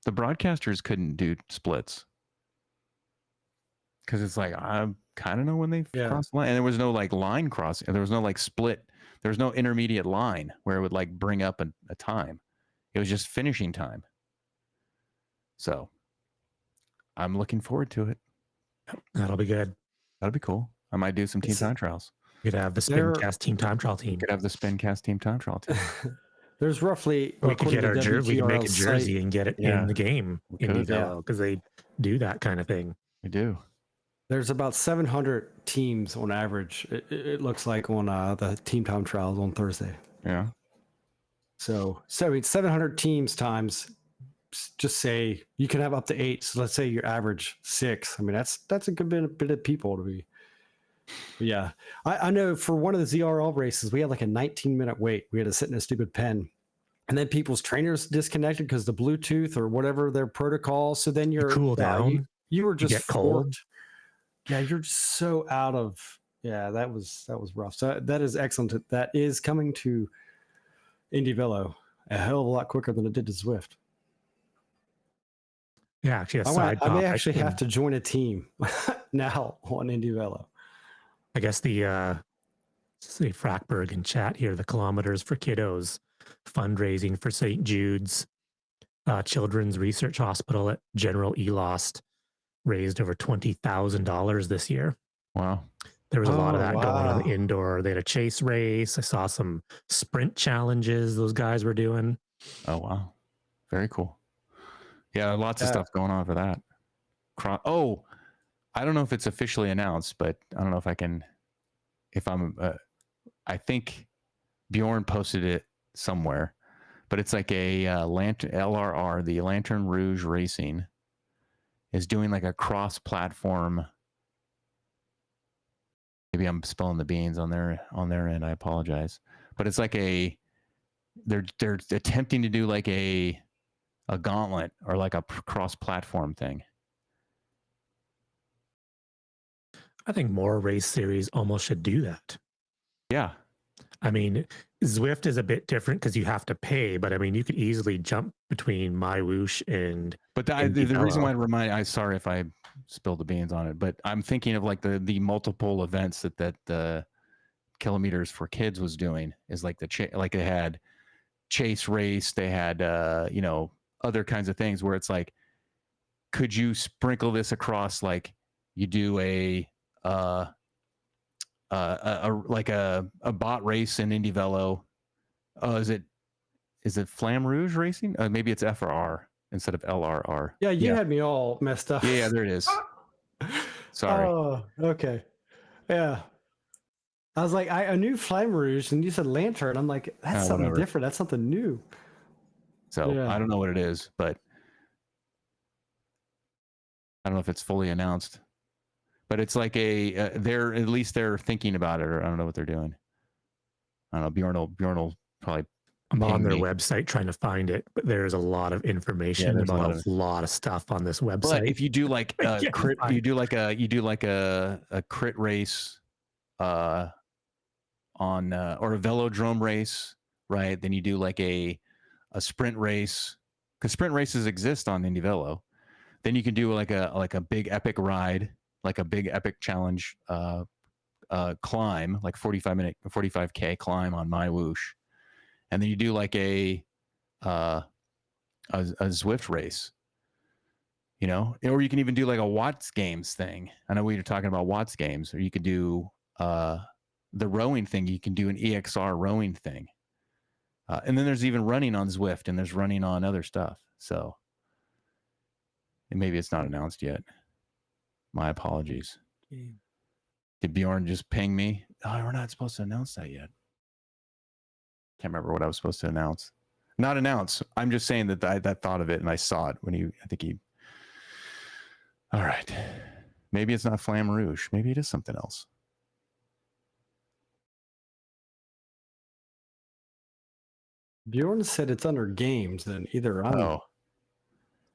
the broadcasters couldn't do splits, because it's like, I kind of know when they cross the line, and there was no like line crossing, there was no like split, there was no intermediate line where it would like bring up a time. It was just finishing time. So I'm looking forward to it.
That'll be good.
That'll be cool. I might do some team time trials.
You could have the Spincast team time trial team.
You could have the Spincast team time trial team.
There's roughly,
we could get our jersey, we could make a jersey and get it in the game in Velo, because they do that kind of thing.
We do.
There's about 700 teams on average, it looks like, on the team time trials on Thursday.
Yeah.
So I mean, 700 teams times, just say you can have up to 8. So let's say your average 6. I mean, that's a good bit of people to be. But yeah, I know for one of the ZRL races, we had like a 19-minute wait. We had to sit in a stupid pen, and then people's trainers disconnected because the Bluetooth or whatever their protocol. So then you're
cool down.
You were just
get cold.
Yeah, you're just so out of. Yeah, that was rough. So that is excellent. That is coming to Indie Velo a hell of a lot quicker than it did to Zwift.
Yeah, actually,
I may actually have to join a team now on Indie Velo.
I guess say Frackberg in chat here, the Kilometers for Kiddos fundraising for St. Jude's Children's Research Hospital at General Elost raised over $20,000 this year.
Wow.
There was a lot of that going on the indoor. They had a chase race. I saw some sprint challenges those guys were doing.
Oh, wow. Very cool. Yeah, lots of stuff going on for that. I don't know if it's officially announced, but I don't know if I think Bjorn posted it somewhere, but it's like a LRR, the Lantern Rouge Racing, is doing like a cross-platform. Maybe I'm spilling the beans on their end. I apologize, but it's like they're attempting to do like a gauntlet or like a cross-platform thing.
I think more race series almost should do that.
Yeah.
I mean, Zwift is a bit different because you have to pay, but I mean, you could easily jump between MyWhoosh and.
But the reason why I'm sorry if I spilled the beans on it, but I'm thinking of like the multiple events that the Kilometers for Kids was doing is like like they had chase race, they had other kinds of things where it's like, could you sprinkle this across, like you do a bot race in Indy Velo? Is it Flamme Rouge Racing? Maybe it's FRR instead of LRR.
Yeah, you had me all messed up.
Yeah, there it is. Sorry.
Oh, okay. Yeah. I was like, I knew Flamme Rouge, and you said Lantern. I'm like, that's something
whatever.
different. That's something new.
So
Yeah.
I don't know what it is, but I don't know if it's fully announced. But it's like they're at least they're thinking about it, or I don't know what they're doing. I don't know. Bjorn will probably.
I'm on their
me.
website trying to find it, but there's a lot of information about a lot of stuff on this website.
But if you do like a crit, you do like a crit race, on or a velodrome race, right? Then you do like a sprint race, because sprint races exist on Indy Velo. Then you can do like a big epic ride, like a big epic challenge climb, like 45K climb on MyWhoosh. And then you do like a Zwift race, or you can even do like a Watts Games thing. I know we were talking about Watts Games, or you could do the rowing thing. You can do an EXR rowing thing. And then there's even running on Zwift, and there's running on other stuff. So and maybe it's not announced yet. My apologies.
Okay.
Did Bjorn just ping me? Oh, we're not supposed to announce that yet. Can't remember what I was supposed to announce. Not announce. I'm just saying that I thought of it and I saw it when I think he. All right. Maybe it's not Flamme Rouge. Maybe it is something else.
Bjorn said it's under games, then either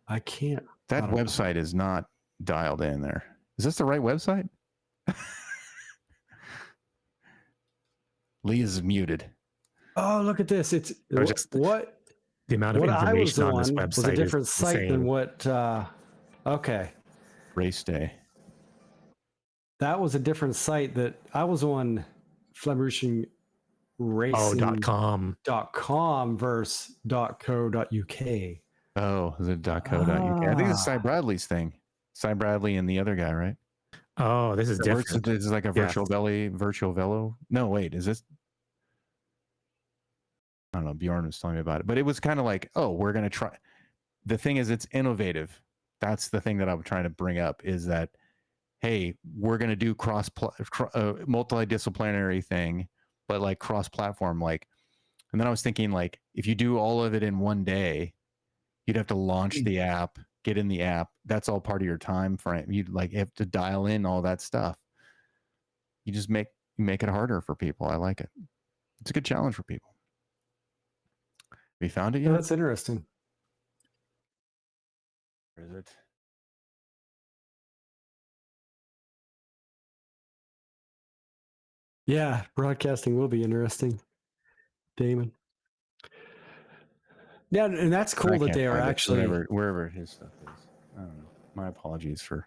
I can't.
That website is not dialed in there. Is this the right website? Lee is muted.
Oh, look at this. It's what
the amount of information on this website
was a different site
insane.
than what okay.
Race day.
That was a different site that I was on. Flamme Racing.com versus .co.uk.
Oh, is it .co.uk? I think it's Cy Bradley's thing. Cy Bradley and the other guy, right?
Oh, this is different.
This is like a virtual Velo. No, wait, is this? I don't know. Bjorn was telling me about it, but it was kind of like, oh, we're going to try. The thing is, it's innovative. That's the thing that I'm trying to bring up is that, hey, we're going to do multidisciplinary thing, but like cross-platform, like, and then I was thinking like, if you do all of it in one day, you'd have to launch the app, get in the app. That's all part of your time frame. You'd like have to dial in all that stuff. You just make it harder for people. I like it. It's a good challenge for people. Have you found it yet?
Oh, that's interesting.
Where is it?
Yeah, broadcasting will be interesting, Damon. Yeah, and that's cool that they are actually
wherever his stuff is. I don't know. My apologies for.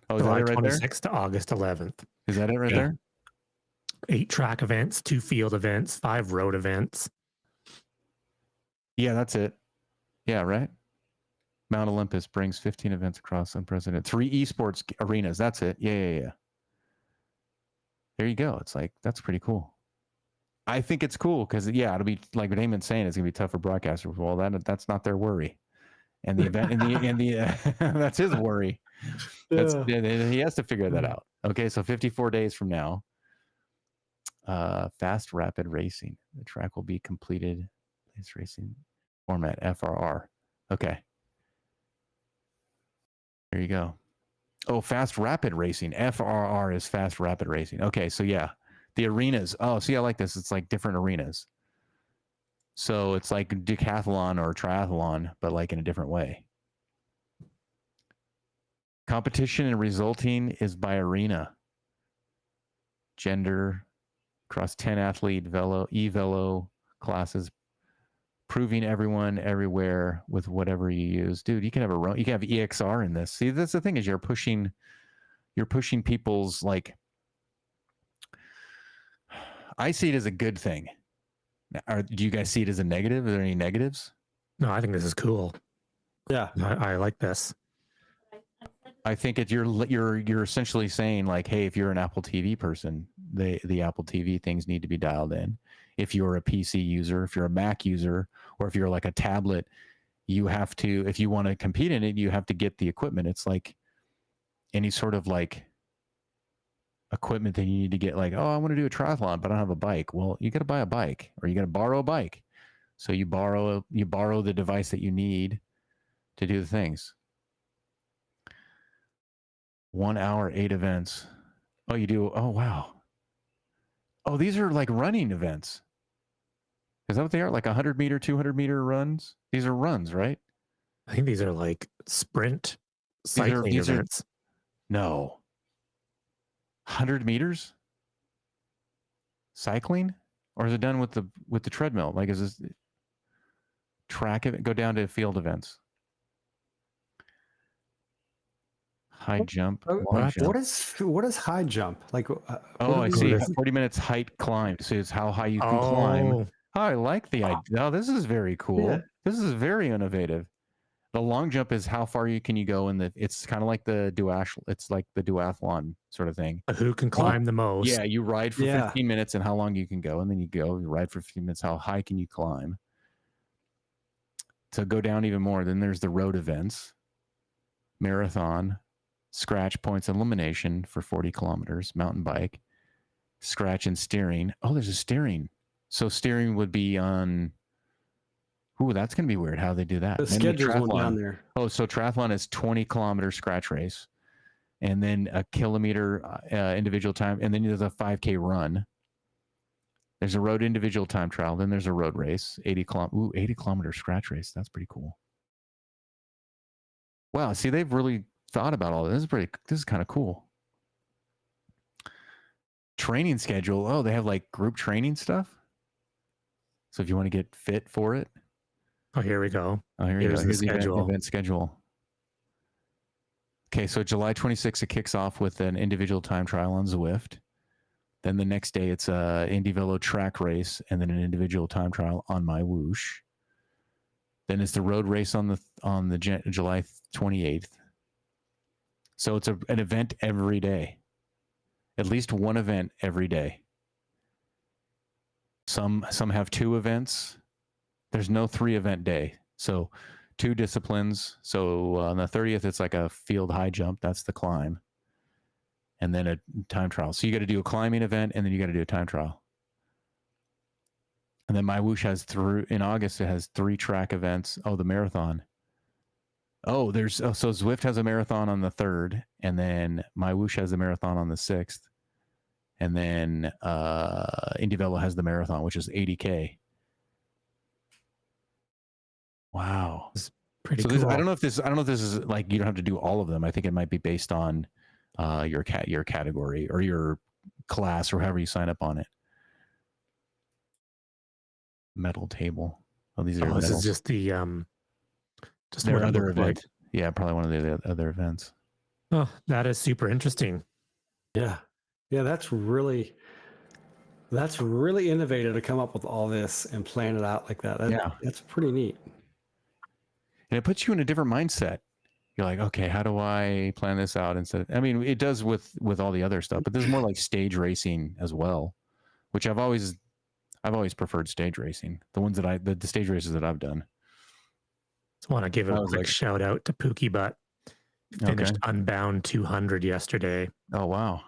Oh, is
July
that it right
26th to August 11th.
Is that it right there?
8 track events, 2 field events, 5 road events.
Yeah, that's it. Yeah, right. Mount Olympus brings 15 events across unprecedented 3 esports arenas. That's it. Yeah. There you go. It's like, that's pretty cool. I think it's cool because, yeah, it'll be like what Damon's saying, it's going to be tough for broadcasters. Well, that's not their worry. And the event, and the that's his worry. He has to figure that out. Okay, so 54 days from now, fast rapid racing. The track will be completed. It's racing. format, FRR. Okay. There you go. Oh, fast rapid racing. FRR is fast rapid racing. Okay, so yeah, the arenas. Oh, see, I like this. It's like different arenas. So it's like decathlon or triathlon, but like in a different way. Competition and resulting is by arena. Gender, across 10 athlete Velo, Velo classes, proving everyone everywhere with whatever you use. Dude, you can have you can have EXR in this. See, that's the thing is you're pushing people's like, I see it as a good thing. Do you guys see it as a negative? Are there any negatives?
No, I think this is cool.
Yeah.
I like this.
I think you're essentially saying like, hey, if you're an Apple TV person, the Apple TV things need to be dialed in. If you're a PC user, if you're a Mac user, or if you're like a tablet, you have to, if you want to compete in it, you have to get the equipment. It's like any sort of like equipment that you need to get, like, oh, I want to do a triathlon, but I don't have a bike. Well, you got to buy a bike, or you got to borrow a bike. So you borrow the device that you need to do the things. 1 hour, 8 events. Oh, you do? Oh, wow. Oh, these are like running events. Is that what they are? Like 100 meter, 200 meter runs? These are runs, right?
I think these are like sprint cycling events.
No. 100 meters? Cycling? Or is it done with the treadmill? Like, is this track it? Go down to field events. High jump, long jump.
What is high jump? Like,
oh, I see. 40 minutes height climb. So it's how high you can climb. Oh, I like the idea. Oh, this is very cool. Yeah. This is very innovative. The long jump is how far can you go, and it's kind of like the duathlon sort of thing.
Who can climb the most?
Yeah, you ride for 15 minutes and how long you can go, and then you ride for 15 minutes. How high can you climb? To go down even more, then there's the road events, marathon, scratch points elimination for 40 kilometers, mountain bike, scratch and steering. Oh, there's a steering. So steering would be on. Ooh, that's going to be weird how they do that.
The schedule's one down there.
Oh, so triathlon is 20-kilometer scratch race, and then a kilometer individual time, and then there's a 5K run. There's a road individual time trial. Then there's a road race, 80-kilometer scratch race. That's pretty cool. Wow, see, they've really thought about all this. This is kind of cool. Training schedule. Oh, they have like group training stuff. So if you want to get fit for it.
Oh, here we go.
Oh, here's the schedule. Event schedule. Okay, so July 26th, it kicks off with an individual time trial on Zwift. Then the next day, it's a Indy Velo track race, and then an individual time trial on MyWhoosh. Then it's the road race on the July 28th. So it's an event every day. At least one event every day. Some have 2 events. There's no 3-event day. So 2 disciplines. So on the 30th, it's like a field high jump. That's the climb. And then a time trial. So you got to do a climbing event, and then you got to do a time trial. And then MyWhoosh has in August, it has 3 track events. Oh, the marathon. Oh, so Zwift has a marathon on the 3rd, and then MyWhoosh has a marathon on the 6th. And then Indy Velo has the marathon, which is 80K. Wow,
it's pretty cool.
I don't know if this is like, you don't have to do all of them. I think it might be based on your category or your class or however you sign up on it. Medal table. Oh, these are.
This is just the
just their other event. Like. Yeah, probably one of the other events.
Oh, that is super interesting.
Yeah, that's really innovative to come up with all this and plan it out like that. That's pretty neat.
And it puts you in a different mindset. You're like, okay, how do I plan this out instead of, I mean, it does with all the other stuff, but there's more like stage racing as well, which I've always preferred stage racing. The ones that the stage races that I've done.
Just want to give a quick shout out to Pookie Butt. Finished Unbound 200 yesterday.
Oh, wow.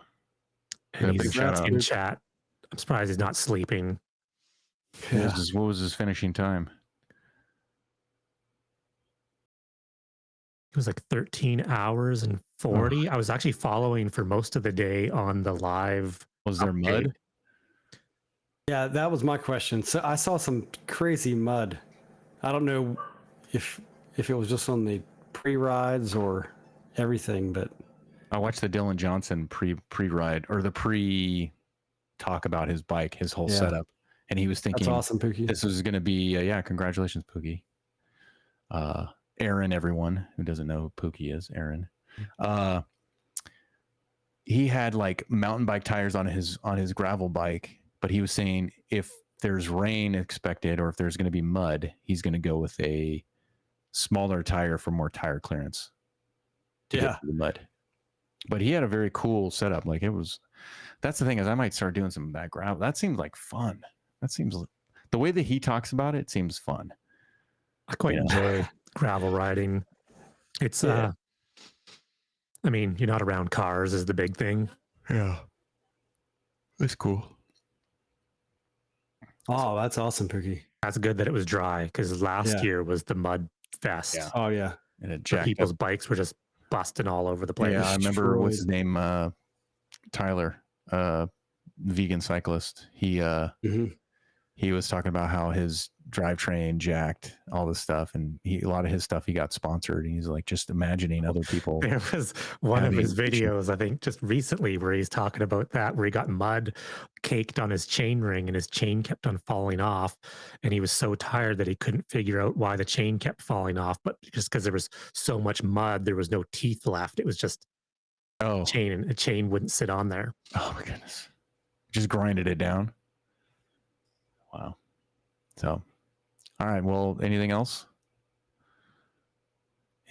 And he's in chat. I'm surprised he's not sleeping.
Yeah. What was his finishing time?
was like 13 hours and 40. I was actually following for most of the day on the live.
Was there
update.
mud?
Yeah, that was my question. So I saw some crazy mud. I don't know if it was just on the pre-rides or everything, but
I watched the Dylan Johnson pre-ride or the pre-talk about his bike, his whole
Yeah.
setup, and he was
that's
thinking
awesome, Pookie.
this was going to be yeah. Congratulations, Pookie. Aaron, everyone who doesn't know who Pookie is, Aaron. He had like mountain bike tires on his gravel bike, but he was saying if there's rain expected or if there's going to be mud, he's going to go with a smaller tire for more tire clearance to
Yeah.
get through the mud. But he had a very cool setup. Like it was, that's the thing is I might start doing some of that gravel. That seems like fun. That seems the way that he talks about it seems fun.
I quite enjoy gravel riding. It's
Yeah.
I mean, you're not around cars is the big thing.
Yeah. It's cool.
Oh, that's awesome, Pookie.
That's good that it was dry because last year was the mud fest.
Yeah.
Oh yeah.
And it
So
jacked
people's
up.
bikes were just busting all over the place.
Yeah, I remember what's his
Destroyed.
name? Tyler, vegan cyclist. He was talking about how his drivetrain jacked all this stuff, and a lot of his stuff he got sponsored. And he's like just imagining other people.
There was one of
having
his
issues.
videos, I think, just recently where he's talking about that, where he got mud caked on his chain ring and his chain kept on falling off. And he was so tired that he couldn't figure out why the chain kept falling off. But just because there was so much mud, there was no teeth left. It was just chain, and a chain wouldn't sit on there.
Oh my goodness. Just grinded it down. Wow. So, all right. Well, anything else?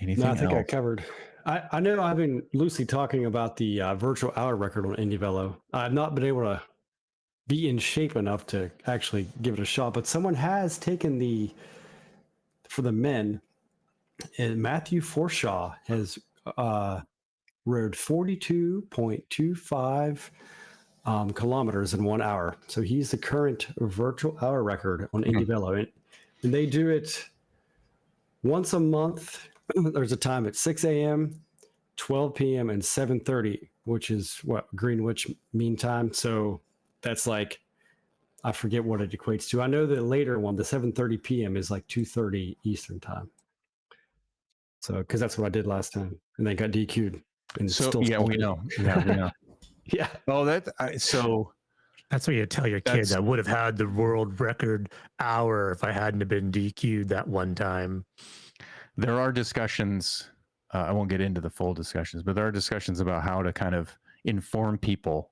Anything
No, I think I
else?
covered. I know I've been loosely talking about the virtual hour record on Indie Velo. I've not been able to be in shape enough to actually give it a shot, but someone has taken for the men, and Matthew Forshaw has rode 42.25 kilometers in 1 hour. So he's the current virtual hour record on Indie Velo. And they do it once a month. There's a time at 6 a.m., 12 p.m., and 7:30, which is what Greenwich Mean Time. So that's like, I forget what it equates to. I know the later one, the 7:30 p.m., is like 2:30 Eastern Time. So, because that's what I did last time, and then got DQ'd. And
So
still
yeah, we know. Yeah, we know.
Yeah.
Oh, so
That's what you tell your kids. I would have had the world record hour if I hadn't have been DQ'd that one time.
there are discussions. I won't get into the full discussions, but there are discussions about how to kind of inform people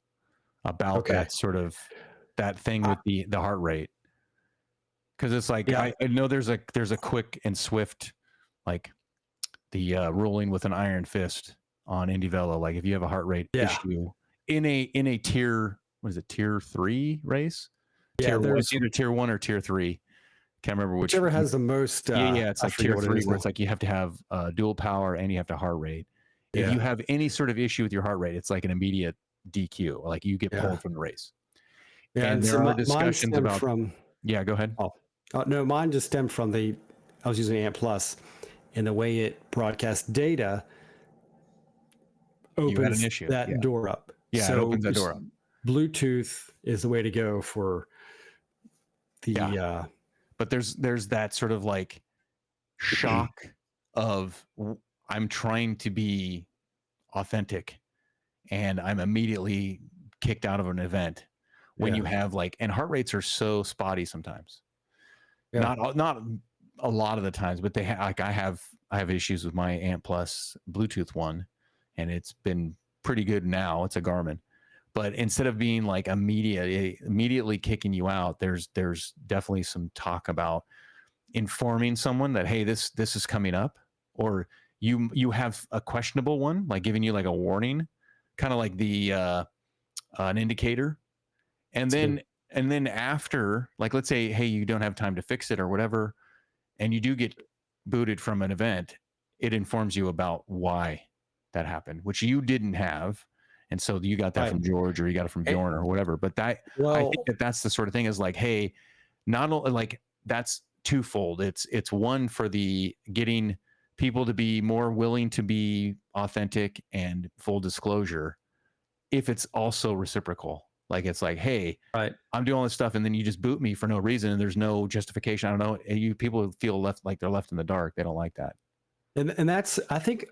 about that sort of that thing with the heart rate. Because it's like I know there's a quick and swift, like the ruling with an iron fist on Indie Velo. Like if you have a heart rate issue in a tier, what is it, tier 3 race? Tier 1, it's either tier 1 or tier 3. Can't remember
whichever has the most.
Yeah, it's like tier 3, where it's like you have to have dual power and you have to heart rate. If you have any sort of issue with your heart rate, it's like an immediate DQ, like you get pulled from the race.
Yeah,
and there are discussions about. Yeah, go ahead.
No, mine just stemmed from I was using Ant Plus, and the way it broadcasts data opens that door up.
Yeah,
so
it opens that door up.
Bluetooth is the way to go for the.
But there's that sort of like shock of I'm trying to be authentic, and I'm immediately kicked out of an event when you have like, and heart rates are so spotty sometimes. Not a lot of the times, but they like I have issues with my Ant Plus Bluetooth one, and it's been pretty good now. It's a Garmin, but instead of being like immediately kicking you out, there's definitely some talk about informing someone that, hey, this is coming up, or you have a questionable one, like giving you like a warning, kind of like the an indicator, and then after, like, let's say, hey, you don't have time to fix it or whatever, and you do get booted from an event, it informs you about why that happened, which you didn't have. And so you got that from George, or you got it from Bjorn, or whatever. But I think that's the sort of thing is like, hey, not only like that's twofold. It's one for the getting people to be more willing to be authentic and full disclosure if it's also reciprocal. Like it's like, hey,
Right.
I'm doing all this stuff, and then you just boot me for no reason, and there's no justification. I don't know. And people feel left like they're left in the dark. They don't like that.
And that's I think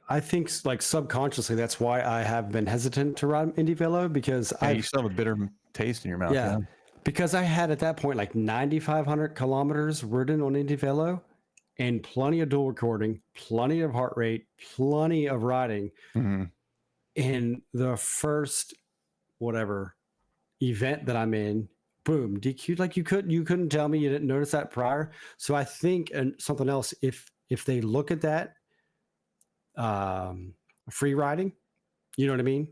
like subconsciously that's why I have been hesitant to ride Indy Velo, because
You still have a bitter taste in your mouth.
yeah, because I had at that point like 9,500 kilometers ridden on Indy Velo, and plenty of dual recording, plenty of heart rate, plenty of riding.
Mm-hmm.
In the first whatever event that I'm in, boom, DQ'd. Like you couldn't tell me you didn't notice that prior. So I think, and something else, if they look at that free riding, you know what I mean,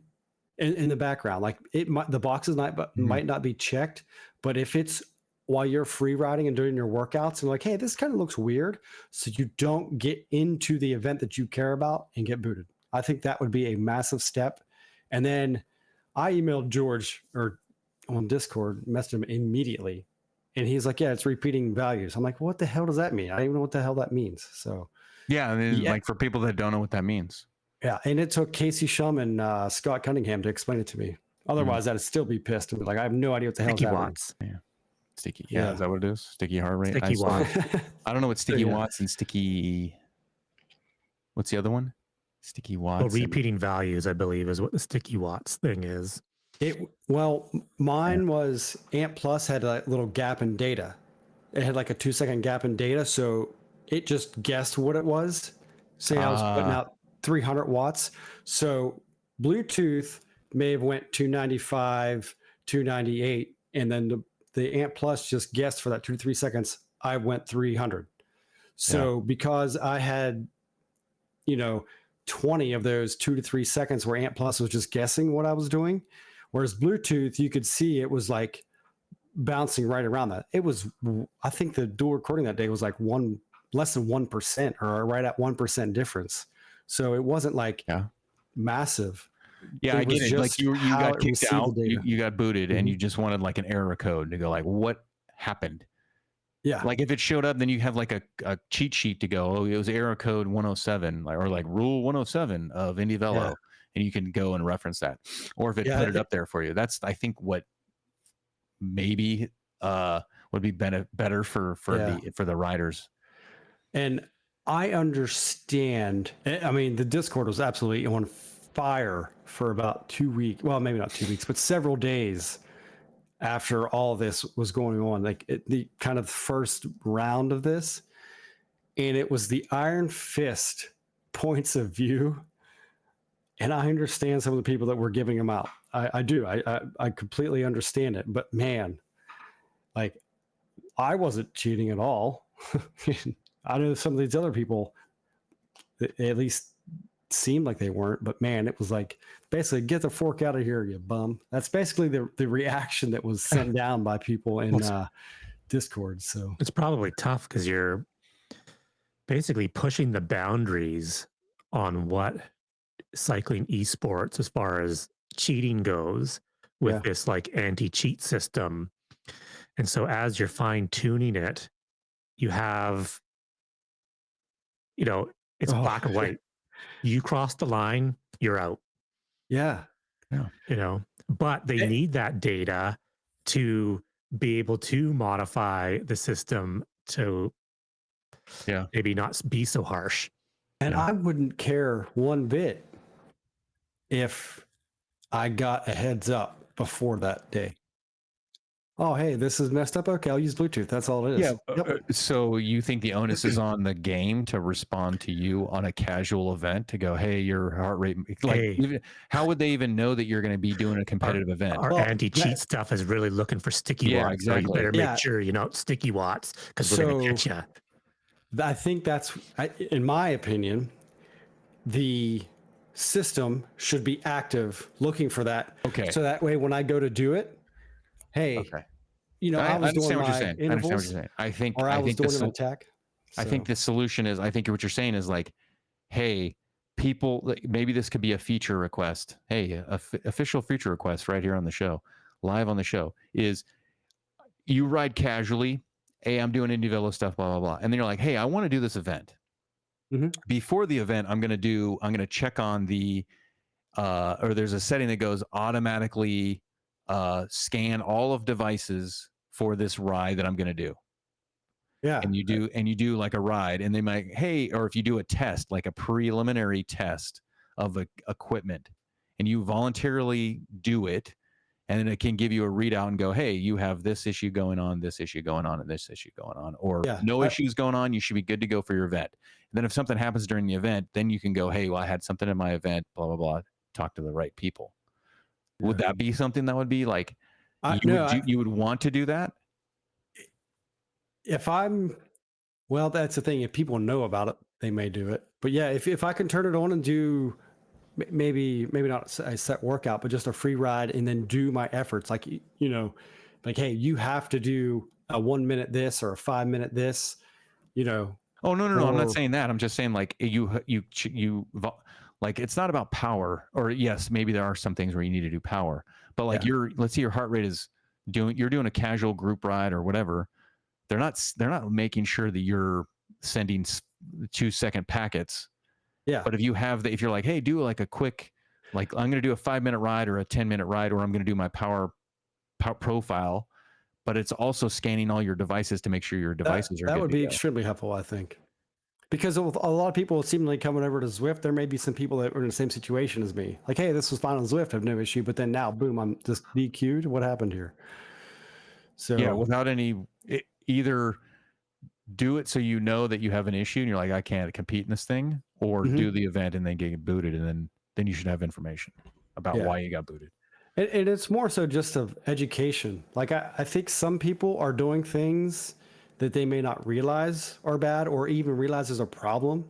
in the background, like the boxes might not be checked, but if it's while you're free riding and doing your workouts and like, hey, this kind of looks weird, so you don't get into the event that you care about and get booted. I think that would be a massive step. And then I emailed George or on Discord, messaged him immediately, and he's like, yeah, it's repeating values. I'm like, what the hell does that mean? I don't even know what the hell that means. So
yeah, I mean, like for people that don't know what that means.
Yeah, and it took Casey Shum and Scott Cunningham to explain it to me. Otherwise, I'd still be pissed and be like, I have no idea what the hell is happening.
Watts.
Yeah. Sticky. Yeah, is that what it is? Sticky heart rate.
Sticky watts.
I don't know what sticky watts and sticky. What's the other one? Sticky watts.
Well, repeating values, I believe, is what the sticky watts thing is.
Mine was Amp Plus had a little gap in data. It had like a 2-second gap in data, so it just guessed what it was. Say I was putting out 300 watts. So Bluetooth may have went 295, 298, and then the Amp Plus just guessed for that 2 to 3 seconds, I went 300. So because I had, 20 of those 2 to 3 seconds where Amp Plus was just guessing what I was doing, whereas Bluetooth, you could see it was like bouncing right around that. It was, I think the dual recording that day was like less than 1% or right at 1% difference. So it wasn't like massive.
Yeah, I get it. Like you got kicked out, you got booted, and you just wanted like an error code to go like, what happened?
Yeah.
Like if it showed up, then you have like a cheat sheet to go, oh, it was error code 107, or like rule 107 of Indy Velo, and you can go and reference that. Or if it put it up there for you. That's, I think, what maybe would be better for the riders. And
I understand. I mean, the Discord was absolutely on fire for about 2 weeks. Well, maybe not 2 weeks, but several days after all this was going on, like the kind of first round of this. And it was the Iron Fist points of view. And I understand some of the people that were giving them out. I do. I completely understand it. But man, like I wasn't cheating at all. I know some of these other people, at least seemed like they weren't, but man, it was like basically get the fork out of here, you bum. That's basically the reaction that was sent down by people in Discord. So
it's probably tough because you're basically pushing the boundaries on what cycling esports as far as cheating goes with this like anti-cheat system. And so as you're fine tuning it, you have, it's black and white. You cross the line, you're out.
Yeah.
But they need that data to be able to modify the system to maybe not be so harsh.
And I wouldn't care one bit if I got a heads up before that day. Oh, hey, this is messed up. Okay, I'll use Bluetooth. That's all it is.
Yeah. So you think the onus is on the game to respond to you on a casual event to go, hey, your heart rate, how would they even know that you're going to be doing a competitive event?
Our anti-cheat stuff is really looking for sticky watts.
Exactly.
So you better make sure, sticky watts, because we're going to get you.
I think that's, in my opinion, the system should be active looking for that.
Okay.
So that way, when I go to do it, hey, I was doing my intervals.
I think
doing an attack.
So. I think the solution is, I think what you're saying is like, hey, people, maybe this could be a feature request. Hey, official feature request right here on the show, live on the show, is you ride casually. Hey, I'm doing Indy Velo stuff, blah, blah, blah. And then you're like, hey, I want to do this event.
Mhm.
Before the event, I'm going to check on the, or there's a setting that goes automatically scan all of devices for this ride that I'm going to do.
Yeah.
And you do like a ride, and they might, hey, or if you do a test, like a preliminary test of equipment, and you voluntarily do it, and then it can give you a readout and go, hey, you have this issue going on, this issue going on, and this issue going on, or
Yeah.
no issues going on, you should be good to go for your event. And then if something happens during the event, then you can go, hey, well, I had something in my event, blah blah blah, talk to the right people. Would
Yeah.
that be something that would be like
I no, I,
you would want to do that?
if I'm well, that's the thing. If people know about it, they may do it. But yeah, if I can turn it on and do maybe not a set workout, but just a free ride, and then do my efforts, like like, hey, you have to do a 1 minute this or a 5 minute this, you know,
Oh, no, no, no. I'm not
or
saying that. I'm just saying like like it's not about power, or yes, maybe there are some things where you need to do power, but like
yeah,
let's say your heart rate is you're doing a casual group ride or whatever. They're not making sure that you're sending 2-second packets.
yeah,
But if you have if you're like, hey, do like a quick, like I'm going to do a 5-minute ride or a 10-minute ride, or I'm going to do my power profile, but it's also scanning all your devices to make sure your devices are
that
good
would
to
be
go.
extremely helpful, I think. Because a lot of people seemingly coming over to Zwift, there may be some people that are in the same situation as me. Like, hey, this was fine on Zwift, I have no issue. But then now, boom, I'm just DQ'd. What happened here?
Yeah,
So,
without either do it so you know that you have an issue and you're like, I can't compete in this thing, or
mhm,
do the event and then get booted, and then you should have information about
yeah.
why you got booted.
And it's more so just of education. Like, I think some people are doing things that they may not realize are bad or even realize is a problem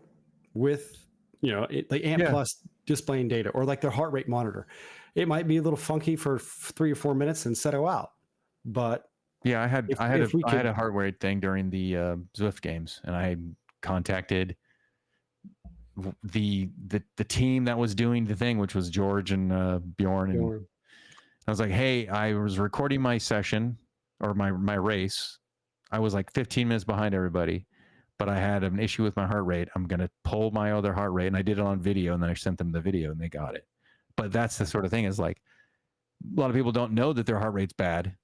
with, like Ant
Yeah,
Plus displaying data or like their heart rate monitor. It might be a little funky for 3 or 4 minutes and settle out. But
yeah.
if we
I had a
could,
heart rate thing during the Zwift games, and I contacted the team that was doing the thing, which was George and Bjorn, and I was like, hey, I was recording my session or my race. I was like 15 minutes behind everybody, but I had an issue with my heart rate. I'm going to pull my other heart rate. And I did it on video, and then I sent them the video and they got it. But that's the sort of thing, is like, a lot of people don't know that their heart rate's bad.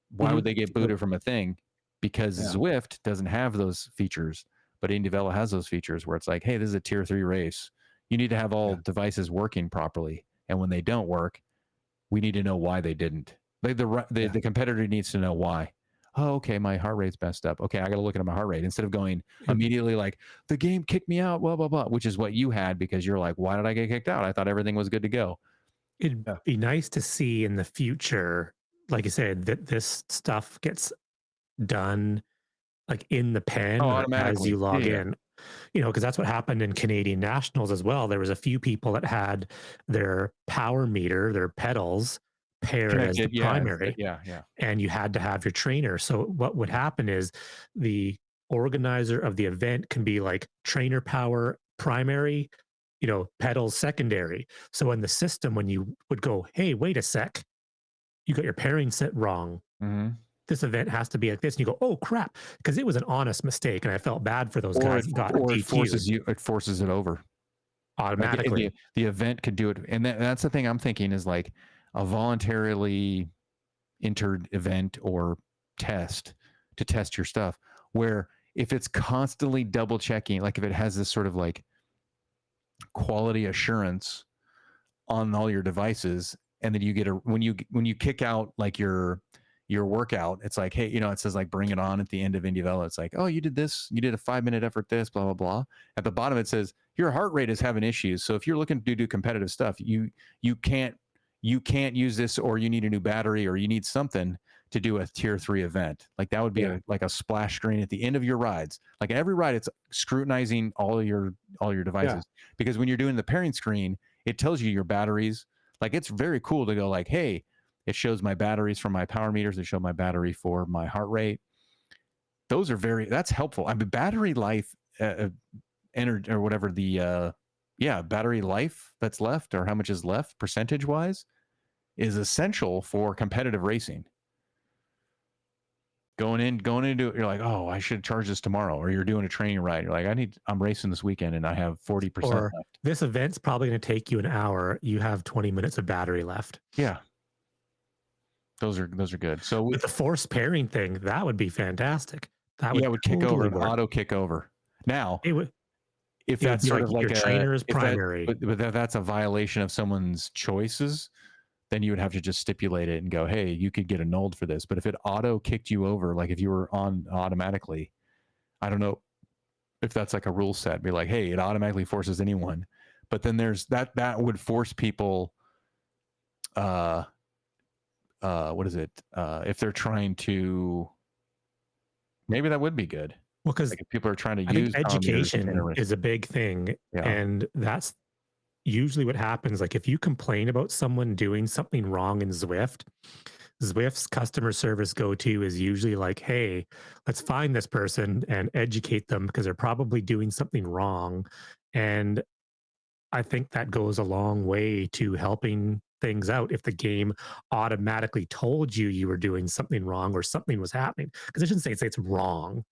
Why would
Mhm.
they get booted from a thing? Because
Yeah,
Zwift doesn't have those features, but Velo has those features where it's like, hey, this is a tier 3 race. You need to have all
yeah,
devices working properly. And when they don't work, we need to know why they didn't. Like
yeah,
the competitor needs to know why. Oh, okay, my heart rate's messed up. Okay, I got to look at my heart rate instead of going
And
immediately like, the game kicked me out, blah blah blah, which is what you had, because you're like, why did I get kicked out? I thought everything was good to go.
it'd
yeah,
be nice to see in the future, like you said, that this stuff gets done like in the
Oh,
pen or as
automatically.
you
Yeah,
log
yeah.
in. Because that's what happened in Canadian Nationals as well. There was a few people that had their power meter, their pedals paired as the
Connected. Yeah,
primary,
yeah, yeah.
and you had to have your trainer. So what would happen is the organizer of the event can be like trainer power primary, pedals secondary. So in the system, when you would go, hey, wait a sec, you got your pairing set wrong.
Mm-hmm.
This event has to be like this. And you go, oh crap, because it was an honest mistake. And I felt bad for those
Or
guys that got
it
DQ'd
forces it over. Like
automatically.
the event could do it, and that's the thing I'm thinking, is like a voluntarily entered event or test to test your stuff, where if it's constantly double checking, like if it has this sort of like quality assurance on all your devices, and then you get when you kick out like your workout, it's like, hey, it says like bring it on at the end of Indie. It's like, oh, you did this, you did a 5-minute effort, this, blah blah blah. At the bottom it says your heart rate is having issues, so if you're looking to do competitive stuff, you can't use this, or you need a new battery, or you need something to do a tier 3 event. Like that would be
yeah,
like a splash screen at the end of your rides. Like every ride, it's scrutinizing all your
yeah,
devices, because when you're doing the pairing screen, it tells you your batteries. Like it's very cool to go like, hey, it shows my batteries for my power meters, it show my battery for my heart rate. That's helpful. I mean, battery life, energy, or whatever battery life that's left, or how much is left percentage wise, is essential for competitive racing. going into it, you're like, oh, I should charge this tomorrow. Or you're doing a training ride. You're like, I'm racing this weekend and I have 40%
Or
left.
this event's probably going to take you an hour. You have 20 minutes of battery left.
Yeah. Those are good. So
With the forced pairing thing, that would be fantastic. That would
it would kick over,
work.
auto kick over. Now,
It would.
if that's sort of like
your trainer's primary,
but that's a violation of someone's choices, then you would have to just stipulate it and go, hey, you could get annulled for this. But if it auto kicked you over, like if you were on automatically, I don't know if that's like a rule set, be like, hey, it automatically forces anyone. But then there's that would force people, what is it? If they're trying to, maybe that would be good.
Well, because
like if people are trying to
I
use
think education is a big thing.
Yeah.
And that's usually what happens. Like if you complain about someone doing something wrong in Zwift, Zwift's customer service go-to is usually like, hey, let's find this person and educate them because they're probably doing something wrong. And I think that goes a long way to helping things out if the game automatically told you were doing something wrong or something was happening. Because I shouldn't say it's wrong.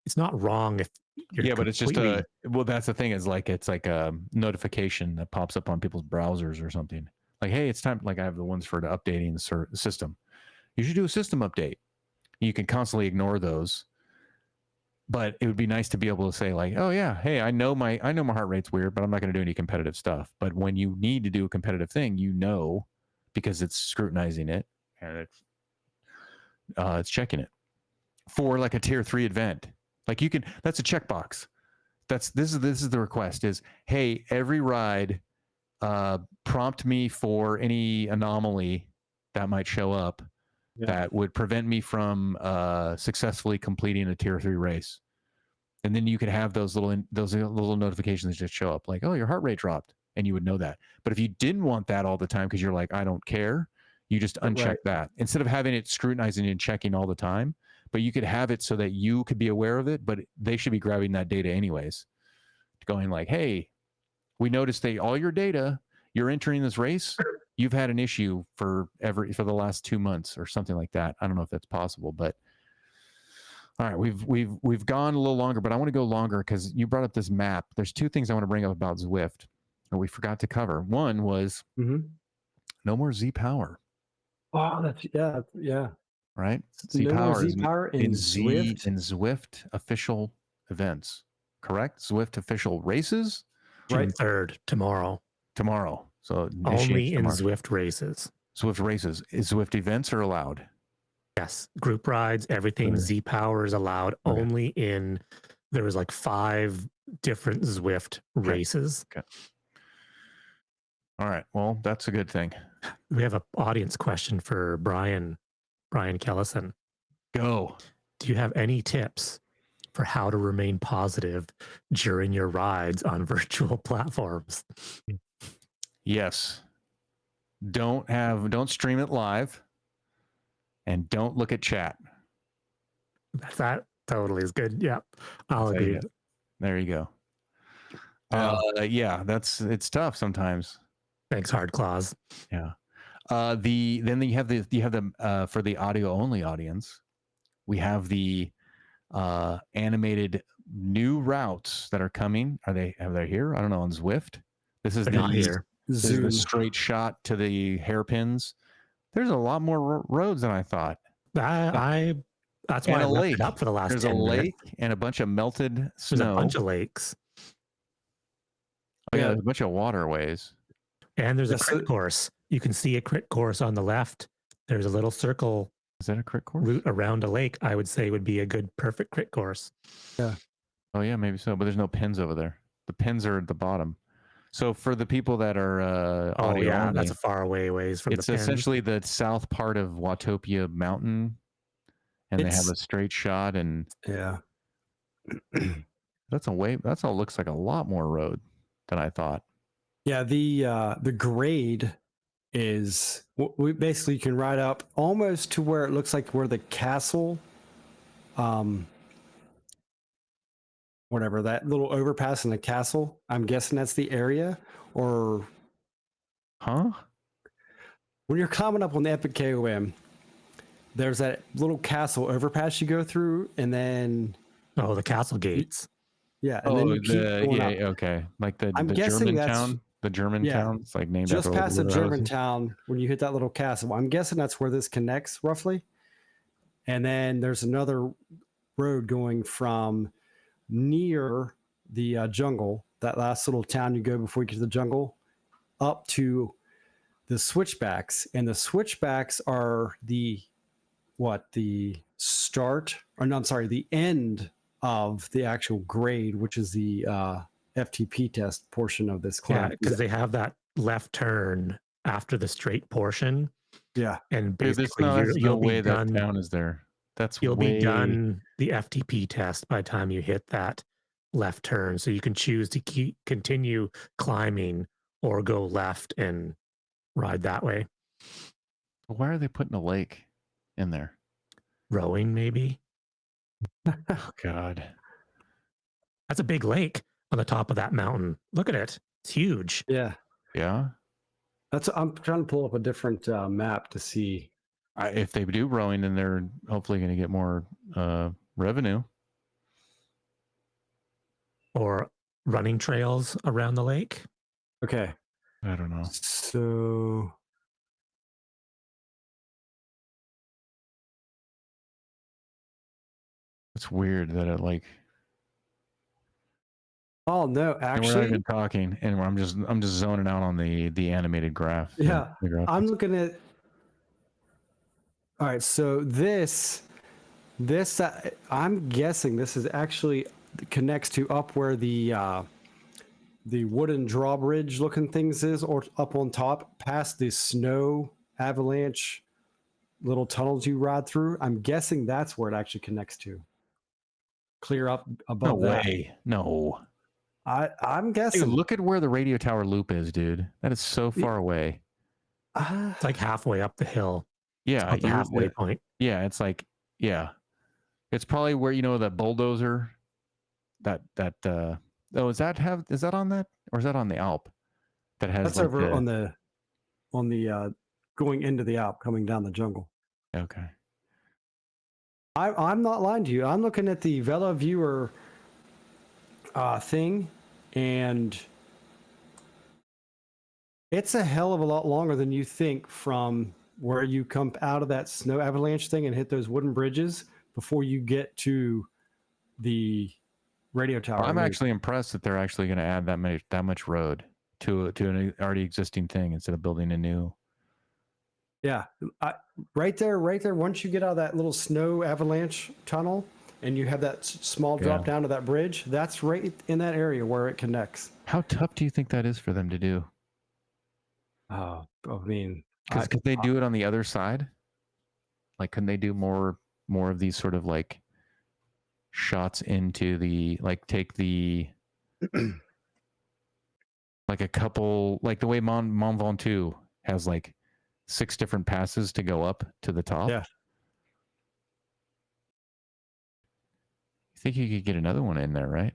It's not wrong if you're
but it's just well, that's the thing, is like it's like a notification that pops up on people's browsers or something. Like, hey, it's time. Like I have the ones for updating the system. You should do a system update. You can constantly ignore those, but it would be nice to be able to say like, oh yeah, hey, I know my heart rate's weird, but I'm not going to do any competitive stuff. But when you need to do a competitive thing, because it's scrutinizing it and it's checking it for like a tier 3 event. Like you can, that's a checkbox. This is the request is, hey, every ride, prompt me for any anomaly that might show up that would prevent me from successfully completing a tier 3 race. And then you could have those little notifications just show up like, oh, your heart rate dropped, and you would know that. But if you didn't want that all the time because you're like, I don't care, you just uncheck that instead of having it scrutinizing and checking all the time. But you could have it so that you could be aware of it, but they should be grabbing that data anyways, going like, hey, we noticed that all your data, you're entering this race, you've had an issue for the last 2 months or something like that. I don't know if that's possible, but all right, we've gone a little longer, but I want to go longer because you brought up this map. There's 2 things I want to bring up about Zwift that we forgot to cover. One was no more Z Power.
Oh, that's yeah.
Right?
No more Z Power in Zwift.
In Zwift official events, correct? Zwift official races,
June 3rd, tomorrow.
So
only in Zwift races.
Zwift races. Zwift events are allowed.
Yes, group rides, everything. Z Power is allowed only in. There was like 5 different Zwift races.
Okay. All right. Well, that's a good thing.
We have an audience question for Brian Kellison.
Go.
Do you have any tips for how to remain positive during your rides on virtual platforms?
Yes. Don't stream it live, and don't look at chat.
That totally is good. Yep. I'll agree.
There you go. It's tough sometimes.
Thanks, Hard Claws.
Yeah. Then you have the for the audio only audience, we have the animated new routes that are coming. Are they here? I don't know. On Zwift, this is
not here.
This is the straight shot to the hairpins. There's a lot more roads than I thought.
That's why I left it up for the last.
There's
10
a lake
minutes.
and a bunch of melted snow.
There's a bunch of lakes.
Oh yeah, there's a bunch of waterways.
And there's a crit course. You can see a crit course on the left. There's a little circle.
Is that a crit course?
Route around a lake, I would say, would be a good, perfect crit course.
Yeah.
Oh yeah, maybe so. But there's no pins over there. The pins are at the bottom. So for the people that are audio only,
that's a far away ways from the pins. It's
essentially the south part of Watopia Mountain, and they have a straight shot. And that's all looks like a lot more road than I thought.
Yeah, the grade is we basically can ride up almost to where it looks like where the castle, whatever, that little overpass in the castle. I'm guessing that's the area, or
when
you're climbing up on the Epic KOM, there's that little castle overpass you go through, and then
Oh, the castle gates.
and then you keep going up.
okay, like the
I'm
the
guessing
German
that's
town, the German
yeah,
town. It's like named
just
after
past the
where I was.
Germantown when you hit that little castle. I'm guessing that's where this connects roughly. And then there's another road going from near the jungle, that last little town you go before you get to the jungle, up to the switchbacks. And the switchbacks are the start, or no, I'm sorry, the end of the actual grade, which is the FTP test portion of this climb.
Yeah, because they have that left turn after the straight portion.
Yeah.
And
Dude,
basically
there's no
you'll be
way that
done.
town is there. That's
You'll be
way
done the FTP test by the time you hit that left turn. So you can choose to continue climbing or go left and ride that way.
Why are they putting a lake in there?
Rowing, maybe.
Oh God.
That's a big lake on the top of that mountain. Look at it. It's huge.
Yeah.
Yeah.
I'm trying to pull up a different map to see.
If they do rowing, then they're hopefully going to get more revenue.
Or running trails around the lake.
Okay.
I don't know.
So
It's weird that it like.
oh no,
And we're not
actually,
even talking, and I'm just zoning out on the animated graph.
yeah,
the graphics.
I'm looking at. All right, so this I'm guessing this is actually connects to up where the wooden drawbridge looking things is, or up on top past the snow avalanche little tunnels you ride through. I'm guessing that's where it actually connects to. Clear up above
No
that.
way. No.
I'm
Dude,
guessing.
look at where the radio tower loop is, dude. That is so far away.
It's like halfway up the hill.
Yeah,
About the halfway point.
Yeah, it's like it's probably where the bulldozer. That oh, is that on that, or is that on the Alp? That has
That's
like
over on the going into the Alp, coming down the jungle.
Okay.
I'm not lying to you. I'm looking at the Velo viewer thing, and it's a hell of a lot longer than you think from where you come out of that snow avalanche thing and hit those wooden bridges before you get to the radio tower.
I'm actually impressed that they're actually going to add that much road to an already existing thing instead of building a new.
Yeah, right there. Once you get out of that little snow avalanche tunnel and you have that small drop down to that bridge, that's right in that area where it connects.
How tough do you think that is for them to do?
I mean,
because could they do it on the other side? Like, can they do more of these sort of like shots into the, like, take the like a couple, like the way Mont Ventoux has like 6 different passes to go up to the top?
Yeah.
You think you could get another one in there, right?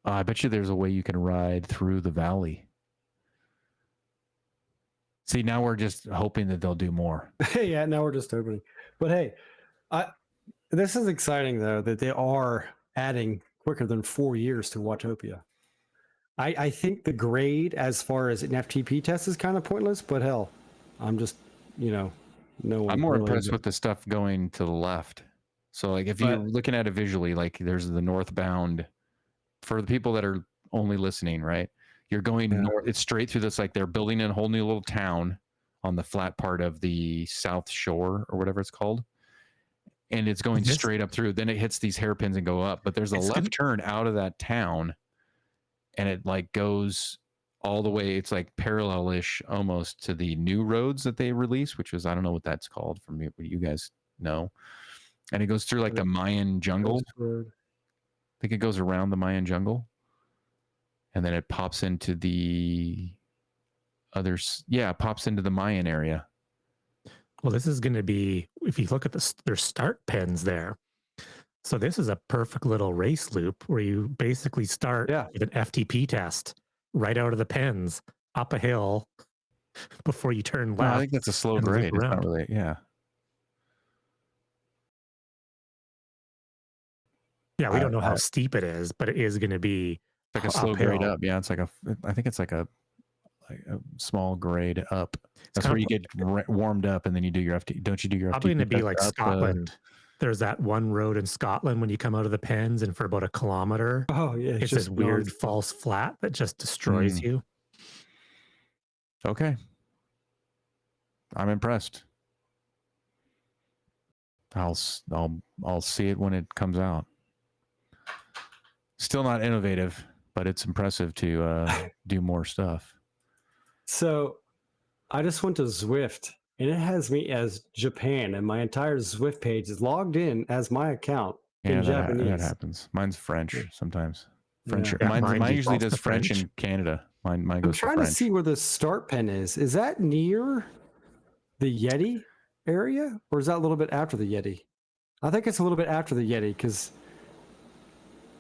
I bet you there's a way you can ride through the valley. See, now we're just hoping that they'll do more.
Yeah, now we're just hoping. But hey, this is exciting though that they are adding quicker than 4 years to Watopia. I think the grade as far as an FTP test is kind of pointless, but hell, I'm just, no one.
I'm more impressed with the stuff going to the left. So like if you're looking at it visually, like there's the northbound, for the people that are only listening, right? You're going north, it's straight through this, like they're building a whole new little town on the flat part of the South Shore or whatever it's called. And it's going straight up through. Then it hits these hairpins and go up. But there's a left turn out of that town, and it like goes all the way. It's like parallel-ish almost to the new roads that they released, which was, I don't know what that's called from me, what you guys know. And it goes through like the Mayan jungle. I think it goes around the Mayan jungle. And then it pops into the others. Yeah, it pops into the Mayan area.
Well, this is going to be, if you look at their start pens there. So this is a perfect little race loop where you basically start with an FTP test right out of the pens, up a hill before you turn left.
I think that's a slow grade. It's not really,
Yeah, we don't know how steep it is, but it is going to be
like a slow grade
uphill.
up. Yeah, it's like I think it's like a small grade up. That's where you get warmed up, and then you do your FT. Don't you do your FTP?
Probably going to be like Scotland. There's that one road in Scotland when you come out of the Pens, and for about a kilometer,
oh yeah,
it's this weird false flat that just destroys you.
Okay, I'm impressed. I'll see it when it comes out. Still not innovative, but it's impressive to do more stuff.
So I just went to Zwift, and it has me as Japan, and my entire Zwift page is logged in as my account in Japanese.
That happens. Mine's French sometimes. French.
Yeah,
mine usually does French in Canada. Mine goes
I'm trying
to
to see where the start pen is. Is that near the Yeti area, or is that a little bit after the Yeti? I think it's a little bit after the Yeti, because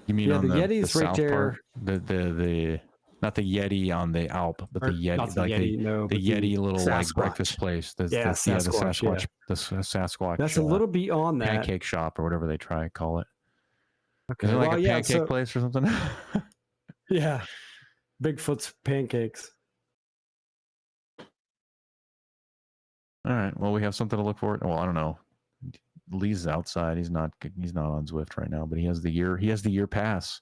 you mean on
the Yeti's right there.
The not the Yeti on the Alp, but the Yeti,
not the
like
Yeti,
the Yeti little
Sasquatch.
like breakfast place. The
Sasquatch.
The Sasquatch.
That's a little beyond that.
Pancake shop or whatever they try to call it.
Okay,
is it like a pancake place or something?
Yeah, Bigfoot's pancakes.
All right. Well, we have something to look forward. Well, I don't know. Lee's outside. He's not on Zwift right now, but he has the year pass.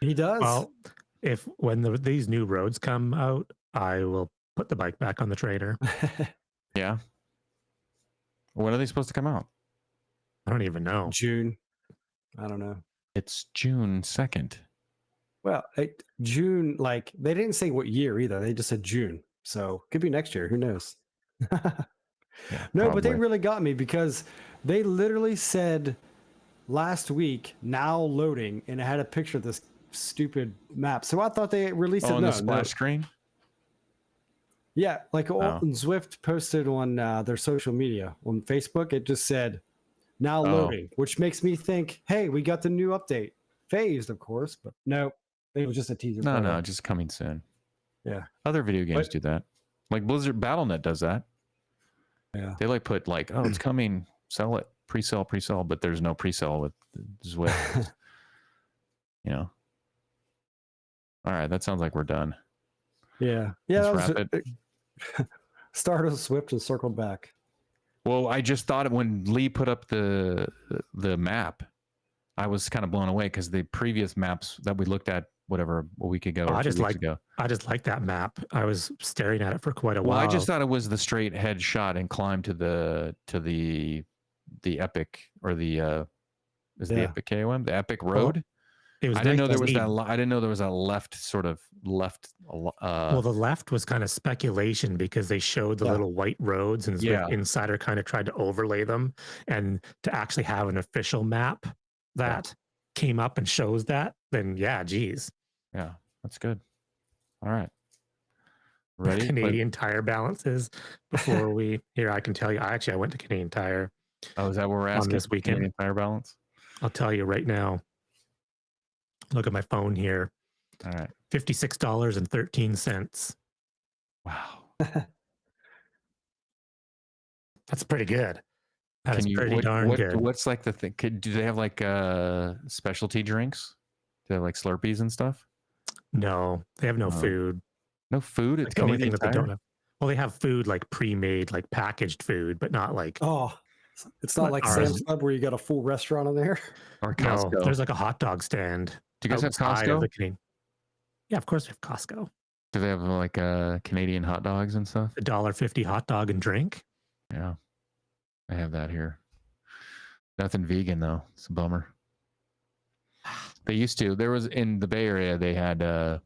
He does.
Well, when these new roads come out, I will put the bike back on the trainer.
Yeah. When are they supposed to come out?
I don't even know.
June. I don't know.
It's June 2nd.
Well, June, like they didn't say what year either. They just said June. So could be next year. Who knows?
Yeah,
no,
probably.
but they really got me, because they literally said last week, now loading, and it had a picture of this stupid map. So I thought they released it
on the splash screen.
Yeah, like Zwift posted on their social media on Facebook. It just said now loading, which makes me think, hey, we got the new update. Phased, of course, but no, it was just a teaser.
No, just coming soon.
Yeah,
other video games do that. Like Blizzard Battle.net does that.
Yeah,
they like put like, oh, it's coming, sell it, pre-sell, but there's no pre-sell with Zwift. You know. All right, that sounds like we're done.
Yeah.
Let's wrap it.
Started Zwift and circled back.
Well, I just thought when Lee put up the map, I was kind of blown away, because the previous maps that we looked at, whatever, a week ago or 2 weeks ago.
I just like that map. I was staring at it for quite a while.
Well, I just thought it was the straight head shot and climb to the epic, or the the epic KOM, the epic road. I didn't know there was that. I didn't know there was a left. Well,
the left was kind of speculation, because they showed the little white roads, and Zwift Insider kind of tried to overlay them, and to actually have an official map that came up and shows that, then geez.
Yeah, that's good. All right. Ready?
Canadian Tire balances before we here. I can tell you. I went to Canadian Tire.
Oh, is that what we're asking
this weekend?
Canadian Tire balance?
I'll tell you right now. Look at my phone here.
All right.
$56.13.
Wow.
That's pretty good. That is pretty darn good.
What's like the thing? Do they have like specialty drinks? Do they have like Slurpees and stuff?
No, they have no food.
No food? It's
the only thing that they don't have. Well, they have food, like pre-made, like packaged food, but not like.
Oh, it's not like Sam's Club where you got a full restaurant on there.
Or Costco.
No, there's like a hot dog stand.
Do you guys have Costco?
Yeah, of course we have Costco.
Do they have like Canadian hot dogs and stuff?
$1.50 hot dog and drink.
Yeah, I have that here. Nothing vegan though. It's a bummer. They used to. There was in the Bay Area. They had a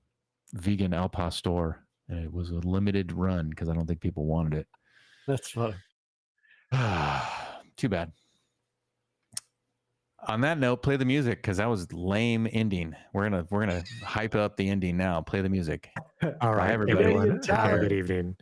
vegan Al Pastor. And it was a limited run because I don't think people wanted it.
That's funny.
Too bad. On that note, play the music, because that was lame ending. We're gonna hype up the ending now. Play the music.
All right, everyone. Have a good evening.